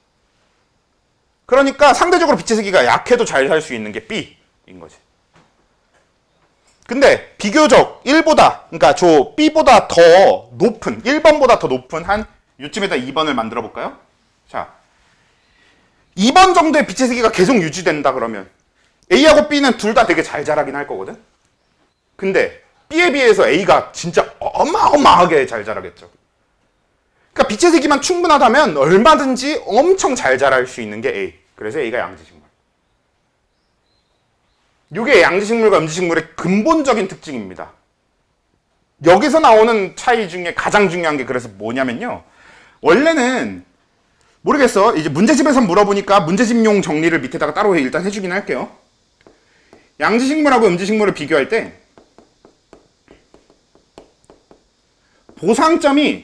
그러니까 상대적으로 빛의 세기가 약해도 잘 살 수 있는 게 B인 거지. 근데 비교적 1보다, 그러니까 저 B보다 더 높은, 1번보다 더 높은 한 요쯤에다 2번을 만들어 볼까요? 자, 2번 정도의 빛의 세기가 계속 유지된다 그러면 A하고 B는 둘 다 되게 잘 자라긴 할 거거든? 근데 B에 비해서 A가 진짜 어마어마하게 잘 자라겠죠. 그러니까 빛의 세기만 충분하다면 얼마든지 엄청 잘 자랄 수 있는 게 A. 그래서 A가 양지식물. 이게 양지식물과 음지식물의 근본적인 특징입니다. 여기서 나오는 차이 중에 가장 중요한 게 그래서 뭐냐면요. 원래는 모르겠어. 이제 문제집에서 물어보니까 문제집용 정리를 밑에다가 따로 일단 해주긴 할게요. 양지식물하고 음지식물을 비교할 때 보상점이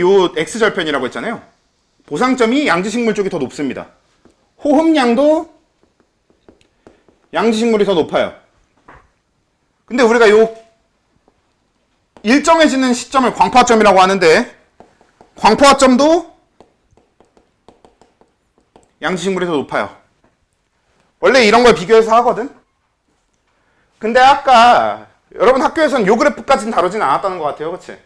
요 X절편이라고 했잖아요. 보상점이 양지식물 쪽이 더 높습니다. 호흡량도 양지식물이 더 높아요. 근데 우리가 요 일정해지는 시점을 광포화점이라고 하는데 광포화점도 양지식물이 더 높아요. 원래 이런 걸 비교해서 하거든. 근데 아까 여러분 학교에서는 요 그래프까지는 다루진 않았다는 것 같아요. 그치?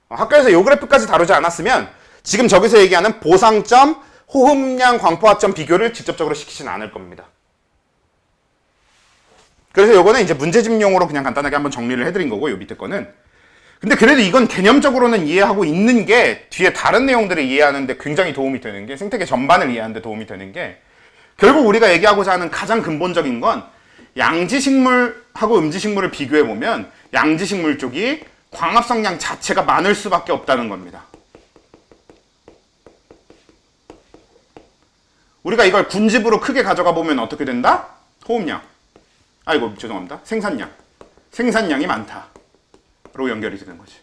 학교에서 요 그래프까지 다루지 않았으면 지금 저기서 얘기하는 보상점, 호흡량, 광포화점 비교를 직접적으로 시키진 않을 겁니다. 그래서 요거는 이제 문제집용으로 그냥 간단하게 한번 정리를 해드린 거고, 요 밑에 거는. 근데 그래도 이건 개념적으로는 이해하고 있는 게 뒤에 다른 내용들을 이해하는데 굉장히 도움이 되는 게, 생태계 전반을 이해하는데 도움이 되는 게, 결국 우리가 얘기하고자 하는 가장 근본적인 건 양지식물하고 음지식물을 비교해보면 양지식물 쪽이 광합성량 자체가 많을 수밖에 없다는 겁니다. 우리가 이걸 군집으로 크게 가져가 보면 어떻게 된다? 호흡량. 아이고, 죄송합니다. 생산량. 생산량이 많다. 로 연결이 되는 거지.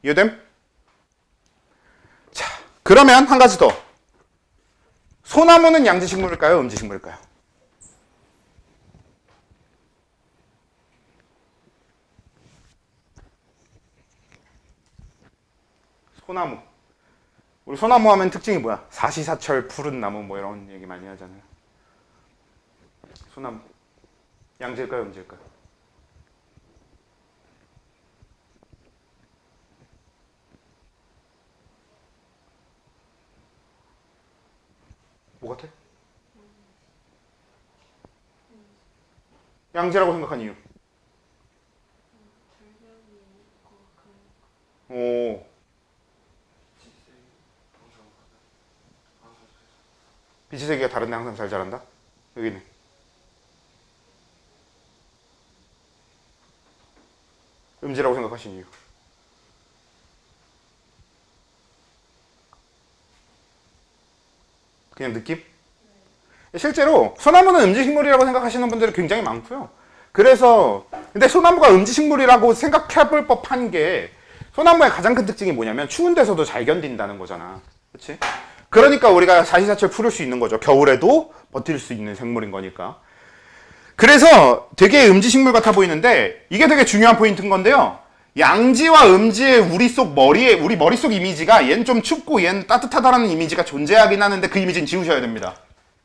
이해됨? 자, 그러면 한 가지 더. 소나무는 양지식물일까요? 음지식물일까요? 소나무. 우리 소나무 하면 특징이 뭐야? 사시사철 푸른 나무 뭐 이런 얘기 많이 하잖아요. 소나무. 양지일까요? 음지일까요? 뭐 같아? 양지라고 생각한 이유. 오. 빛의 세기가 다른데 항상 잘 자란다? 여기는. 음지라고 생각하신 이유. 그냥 느낌? 실제로 소나무는 음지식물이라고 생각하시는 분들이 굉장히 많고요. 그래서 근데 소나무가 음지식물이라고 생각해 볼 법한 게 소나무의 가장 큰 특징이 뭐냐면 추운 데서도 잘 견딘다는 거잖아. 그렇지? 그러니까 우리가 사시사철 풀을 수 있는 거죠. 겨울에도 버틸 수 있는 생물인 거니까. 그래서 되게 음지식물 같아 보이는데 이게 되게 중요한 포인트인 건데요. 양지와 음지의 우리 머릿속 이미지가 얘는 좀 춥고 얘는 따뜻하다라는 이미지가 존재하긴 하는데 그 이미지는 지우셔야 됩니다.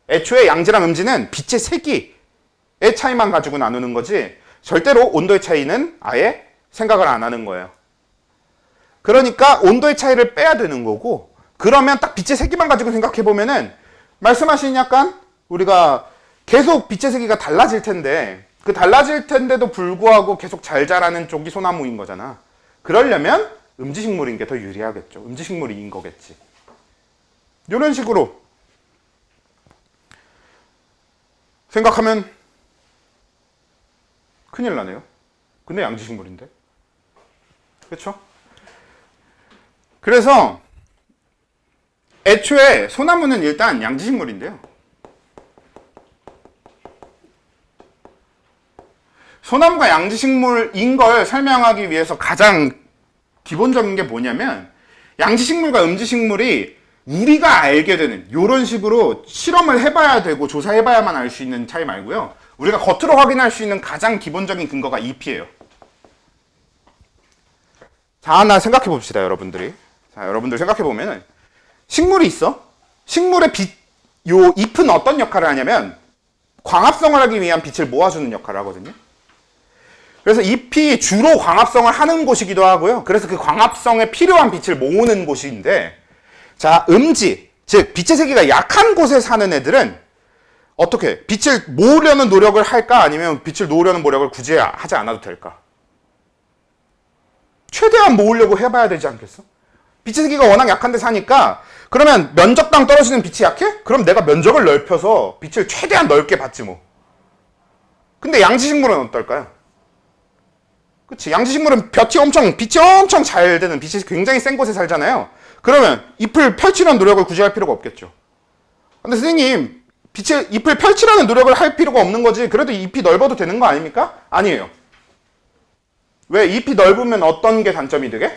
애초에 양지랑 음지는 빛의 세기의 차이만 가지고 나누는 거지 절대로 온도의 차이는 아예 생각을 안 하는 거예요. 그러니까 온도의 차이를 빼야 되는 거고 그러면 딱 빛의 세기만 가지고 생각해 보면은 말씀하신 약간 우리가 계속 빛의 세기가 달라질 텐데 그 달라질 텐데도 불구하고 계속 잘 자라는 쪽이 소나무인 거잖아. 그러려면 음지식물인 게 더 유리하겠죠. 음지식물인 거겠지. 이런 식으로 생각하면 큰일 나네요. 근데 양지식물인데. 그렇죠? 그래서 애초에 소나무는 일단 양지식물인데요. 소나무가 양지식물인 걸 설명하기 위해서 가장 기본적인 게 뭐냐면 양지식물과 음지식물이 우리가 알게 되는 이런 식으로 실험을 해봐야 되고 조사해봐야만 알 수 있는 차이 말고요. 우리가 겉으로 확인할 수 있는 가장 기본적인 근거가 잎이에요. 자, 하나 생각해 봅시다, 여러분들이. 자, 여러분들 생각해 보면은 식물이 있어. 식물의 요 잎은 어떤 역할을 하냐면 광합성을 하기 위한 빛을 모아주는 역할을 하거든요. 그래서 잎이 주로 광합성을 하는 곳이기도 하고요. 그래서 그 광합성에 필요한 빛을 모으는 곳인데, 자, 음지, 즉 빛의 세기가 약한 곳에 사는 애들은 어떻게 빛을 모으려는 노력을 할까? 아니면 빛을 놓으려는 노력을 굳이 하지 않아도 될까? 최대한 모으려고 해봐야 되지 않겠어? 빛의 세기가 워낙 약한 데 사니까 그러면 면적당 떨어지는 빛이 약해? 그럼 내가 면적을 넓혀서 빛을 최대한 넓게 받지 뭐. 근데 양지식물은 어떨까요? 그치? 양지식물은 빛이 엄청 잘 되는, 빛이 굉장히 센 곳에 살잖아요. 그러면 잎을 펼치려는 노력을 굳이 할 필요가 없겠죠. 근데 선생님, 잎을 펼치려는 노력을 할 필요가 없는 거지. 그래도 잎이 넓어도 되는 거 아닙니까? 아니에요. 왜? 잎이 넓으면 어떤 게 단점이 되게?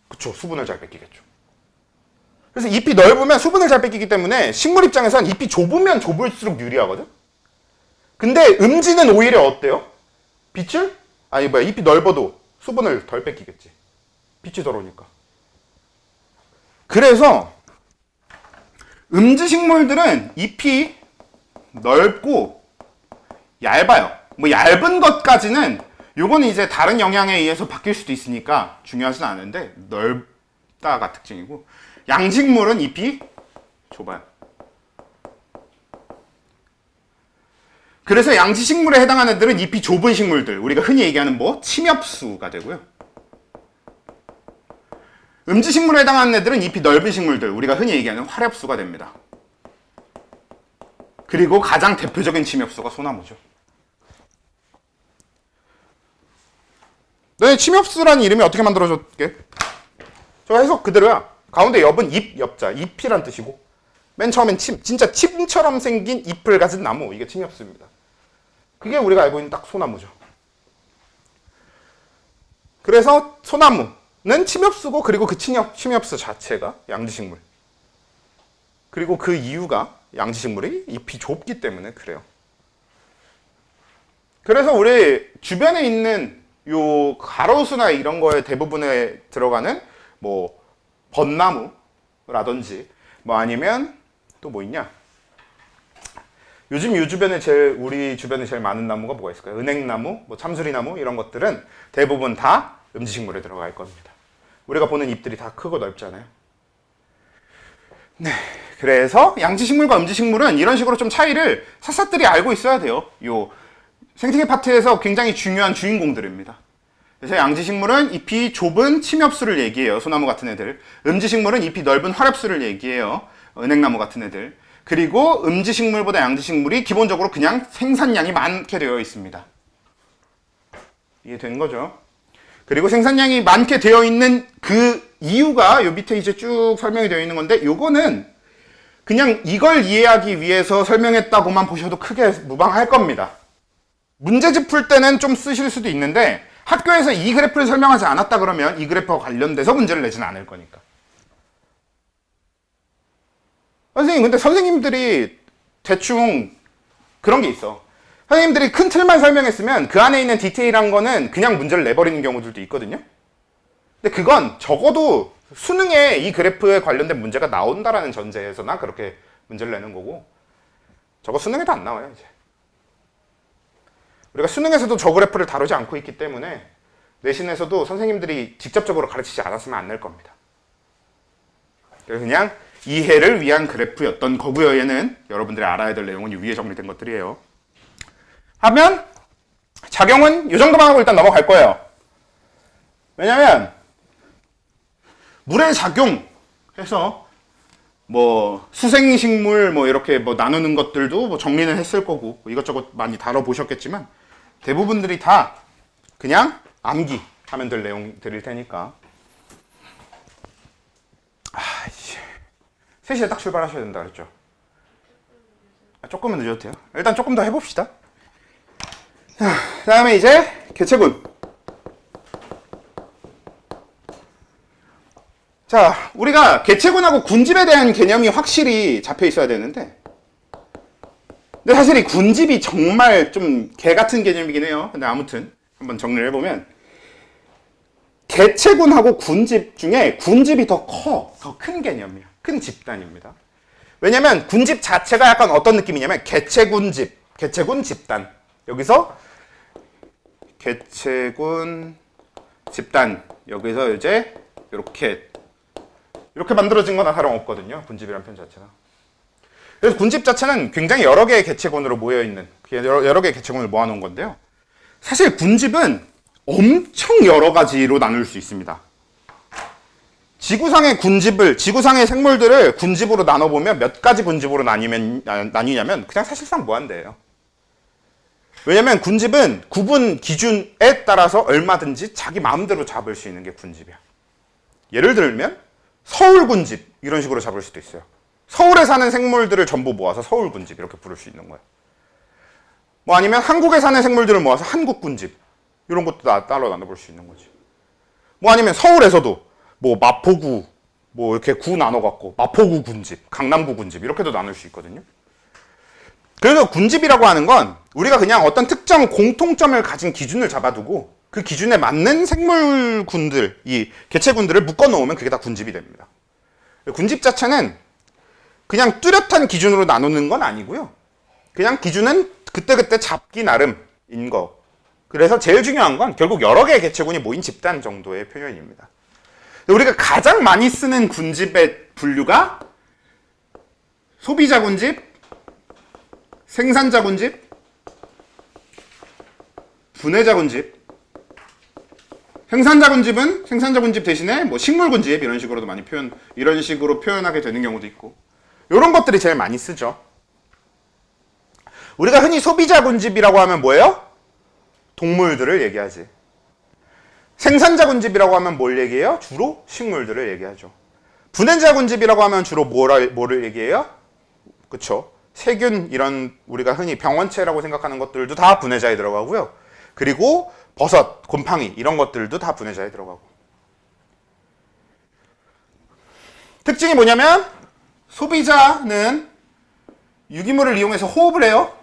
그쵸, 수분을 잘 뺏기겠죠. 그래서 잎이 넓으면 수분을 잘 뺏기기 때문에 식물 입장에선 잎이 좁으면 좁을수록 유리하거든? 근데 음지는 오히려 어때요? 잎이 넓어도 수분을 덜 뺏기겠지. 빛이 덜 오니까. 그래서 음지식물들은 잎이 넓고 얇아요. 뭐 얇은 것까지는 요거는 이제 다른 영향에 의해서 바뀔 수도 있으니까 중요하진 않은데 넓다가 특징이고 양식물은 잎이 좁아요. 그래서 양지식물에 해당하는 애들은 잎이 좁은 식물들, 우리가 흔히 얘기하는 침엽수가 되고요. 음지식물에 해당하는 애들은 잎이 넓은 식물들, 우리가 흔히 얘기하는 화렵수가 됩니다. 그리고 가장 대표적인 침엽수가 소나무죠. 너네 침엽수라는 이름이 어떻게 만들어졌게? 저 해석 그대로야. 가운데 엽은 잎, 엽자, 잎이란 뜻이고 맨 처음엔 진짜 침처럼 생긴 잎을 가진 나무, 이게 침엽수입니다. 그게 우리가 알고 있는 딱 소나무죠. 그래서 소나무는 침엽수고 그리고 그 침엽수 자체가 양지식물. 그리고 그 이유가 양지식물이 잎이 좁기 때문에 그래요. 그래서 우리 주변에 있는 요 가로수나 이런 거에 대부분에 들어가는 벚나무라든지 아니면 또 뭐 있냐? 요즘 우리 주변에 제일 많은 나무가 뭐가 있을까요? 은행나무, 참수리나무 이런 것들은 대부분 다 음지식물에 들어갈 겁니다. 우리가 보는 잎들이 다 크고 넓잖아요. 네, 그래서 양지식물과 음지식물은 이런 식으로 좀 차이를 샅샅들이 알고 있어야 돼요. 요 생태계 파트에서 굉장히 중요한 주인공들입니다. 그래서 양지식물은 잎이 좁은 침엽수를 얘기해요. 소나무 같은 애들. 음지식물은 잎이 넓은 화렵수를 얘기해요. 은행나무 같은 애들. 그리고 음지식물보다 양지식물이 기본적으로 그냥 생산량이 많게 되어 있습니다. 이해된 거죠? 그리고 생산량이 많게 되어 있는 그 이유가 요 밑에 이제 쭉 설명이 되어 있는 건데, 요거는 그냥 이걸 이해하기 위해서 설명했다고만 보셔도 크게 무방할 겁니다. 문제집 풀 때는 좀 쓰실 수도 있는데 학교에서 이 그래프를 설명하지 않았다 그러면 이 그래프와 관련돼서 문제를 내지는 않을 거니까. 선생님, 근데 선생님들이 대충 그런 게 있어. 선생님들이 큰 틀만 설명했으면 그 안에 있는 디테일한 거는 그냥 문제를 내버리는 경우들도 있거든요. 근데 그건 적어도 수능에 이 그래프에 관련된 문제가 나온다라는 전제에서나 그렇게 문제를 내는 거고, 저거 수능에도 안 나와요, 이제. 우리가 수능에서도 저 그래프를 다루지 않고 있기 때문에 내신에서도 선생님들이 직접적으로 가르치지 않았으면 안 낼 겁니다. 그냥 이해를 위한 그래프였던 거고요. 얘는 여러분들이 알아야 될 내용은 위에 정리된 것들이에요. 하면 작용은 이 정도만 하고 일단 넘어갈 거예요. 왜냐면 물의 작용해서 뭐 수생식물 뭐 이렇게 뭐 나누는 것들도 뭐 정리는 했을 거고 이것저것 많이 다뤄보셨겠지만 대부분들이 다 그냥 암기하면 될 내용들일 테니까. 3시에 딱 출발하셔야 된다 그랬죠? 조금은 늦어도 돼요. 일단 조금 더 해봅시다. 그 다음에 이제 개체군. 자, 우리가 개체군하고 군집에 대한 개념이 확실히 잡혀 있어야 되는데, 근데 사실 이 군집이 정말 좀 개 같은 개념이긴 해요. 근데 아무튼 한번 정리를 해보면 개체군하고 군집 중에 군집이 더 큰 개념이야. 큰 집단입니다. 왜냐면 군집 자체가 약간 어떤 느낌이냐면 개체군집, 개체군 집단. 여기서 개체군 집단, 여기서 이제 이렇게 만들어진 거나 다름없거든요. 군집이라는 편 자체가. 그래서 군집 자체는 굉장히 여러 개의 개체군으로 모여있는, 여러 개의 개체군을 모아놓은 건데요. 사실 군집은 엄청 여러 가지로 나눌 수 있습니다. 지구상의 생물들을 군집으로 나눠보면 몇 가지 군집으로 나뉘냐면 그냥 사실상 무한대예요. 왜냐면 군집은 구분 기준에 따라서 얼마든지 자기 마음대로 잡을 수 있는 게 군집이야. 예를 들면 서울 군집 이런 식으로 잡을 수도 있어요. 서울에 사는 생물들을 전부 모아서 서울 군집 이렇게 부를 수 있는 거예요. 뭐 아니면 한국에 사는 생물들을 모아서 한국 군집 이런 것도 따로 나눠볼 수 있는 거지. 뭐 아니면 서울에서도 뭐 마포구 뭐 이렇게 구 나눠갖고 마포구 군집, 강남구 군집 이렇게도 나눌 수 있거든요. 그래서 군집이라고 하는 건 우리가 그냥 어떤 특정 공통점을 가진 기준을 잡아두고 그 기준에 맞는 생물군들, 이 개체군들을 묶어놓으면 그게 다 군집이 됩니다. 군집 자체는 그냥 뚜렷한 기준으로 나누는 건 아니고요. 그냥 기준은 그때그때 잡기 나름인 거. 그래서 제일 중요한 건 결국 여러 개의 개체군이 모인 집단 정도의 표현입니다. 우리가 가장 많이 쓰는 군집의 분류가 소비자 군집, 생산자 군집, 분해자 군집. 생산자 군집은 생산자 군집 대신에 뭐 식물 군집 이런 식으로도 많이 이런 식으로 표현하게 되는 경우도 있고. 이런 것들이 제일 많이 쓰죠. 우리가 흔히 소비자 군집이라고 하면 뭐예요? 동물들을 얘기하지. 생산자 군집이라고 하면 뭘 얘기해요? 주로 식물들을 얘기하죠. 분해자 군집이라고 하면 주로 뭐를 얘기해요? 그쵸? 세균 이런 우리가 흔히 병원체라고 생각하는 것들도 다 분해자에 들어가고요. 그리고 버섯, 곰팡이 이런 것들도 다 분해자에 들어가고. 특징이 뭐냐면 소비자는 유기물을 이용해서 호흡을 해요.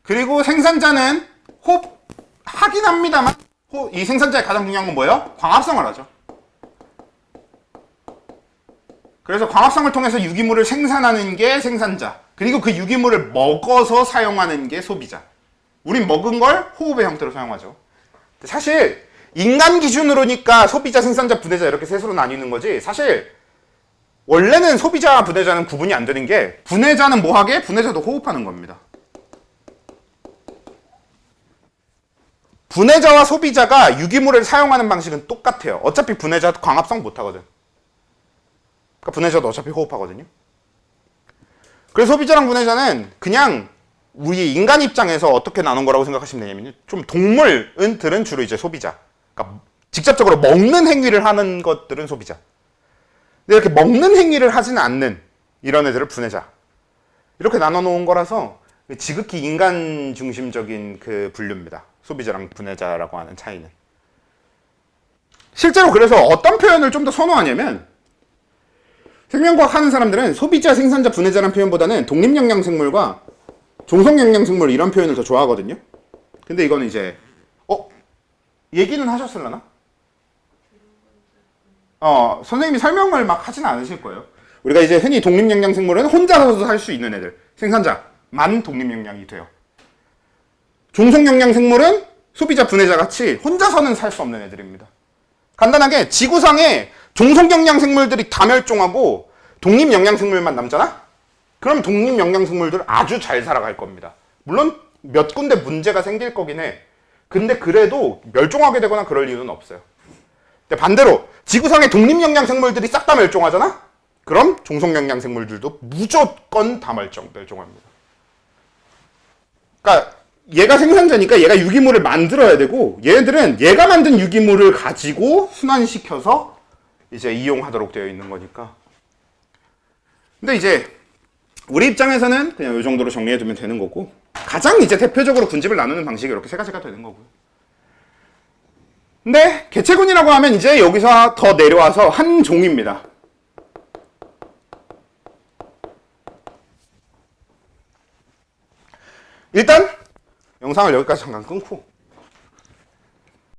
그리고 생산자는 호흡하긴 합니다만 이 생산자의 가장 중요한 건 뭐예요? 광합성을 하죠. 그래서 광합성을 통해서 유기물을 생산하는 게 생산자, 그리고 그 유기물을 먹어서 사용하는 게 소비자. 우린 먹은 걸 호흡의 형태로 사용하죠. 사실 인간 기준으로니까 소비자, 생산자, 분해자 이렇게 셋으로 나뉘는 거지, 사실 원래는 소비자와 분해자는 구분이 안 되는 게, 분해자는 뭐 하게? 분해자도 호흡하는 겁니다. 분해자와 소비자가 유기물을 사용하는 방식은 똑같아요. 어차피 분해자도 광합성 못 하거든. 그러니까 분해자도 어차피 호흡하거든요. 그래서 소비자랑 분해자는 그냥 우리 인간 입장에서 어떻게 나눈 거라고 생각하시면 되냐면, 좀 동물들은 주로 이제 소비자. 그러니까 직접적으로 먹는 행위를 하는 것들은 소비자. 근데 이렇게 먹는 행위를 하지는 않는 이런 애들을 분해자. 이렇게 나눠 놓은 거라서 지극히 인간 중심적인 그 분류입니다. 소비자랑 분해자라고 하는 차이는. 실제로 그래서 어떤 표현을 좀 더 선호하냐면 생명과학 하는 사람들은 소비자, 생산자, 분해자라는 표현보다는 독립영양생물과 종속영양생물 이런 표현을 더 좋아하거든요. 근데 이거는 이제 얘기는 하셨을라나? 선생님이 설명을 막 하진 않으실 거예요. 우리가 이제 흔히 독립영양생물은 혼자서도 살 수 있는 애들, 생산자만 독립영양이 돼요. 종속영양생물은 소비자, 분해자 같이 혼자서는 살 수 없는 애들입니다. 간단하게 지구상에 종속영양생물들이 다 멸종하고 독립영양생물만 남잖아? 그럼 독립영양생물들 아주 잘 살아갈 겁니다. 물론 몇 군데 문제가 생길 거긴 해. 근데 그래도 멸종하게 되거나 그럴 이유는 없어요. 근데 반대로 지구상에 독립영양생물들이 싹 다 멸종하잖아? 그럼 종속영양생물들도 무조건 다 멸종합니다. 그러니까 얘가 생산자니까 얘가 유기물을 만들어야 되고 얘네들은 얘가 만든 유기물을 가지고 순환시켜서 이제 이용하도록 되어 있는 거니까. 근데 이제 우리 입장에서는 그냥 이 정도로 정리해두면 되는 거고 가장 이제 대표적으로 군집을 나누는 방식이 이렇게 세 가지가 되는 거고요. 근데 개체군이라고 하면 이제 여기서 더 내려와서 한 종입니다. 일단 영상을 여기까지 잠깐 끊고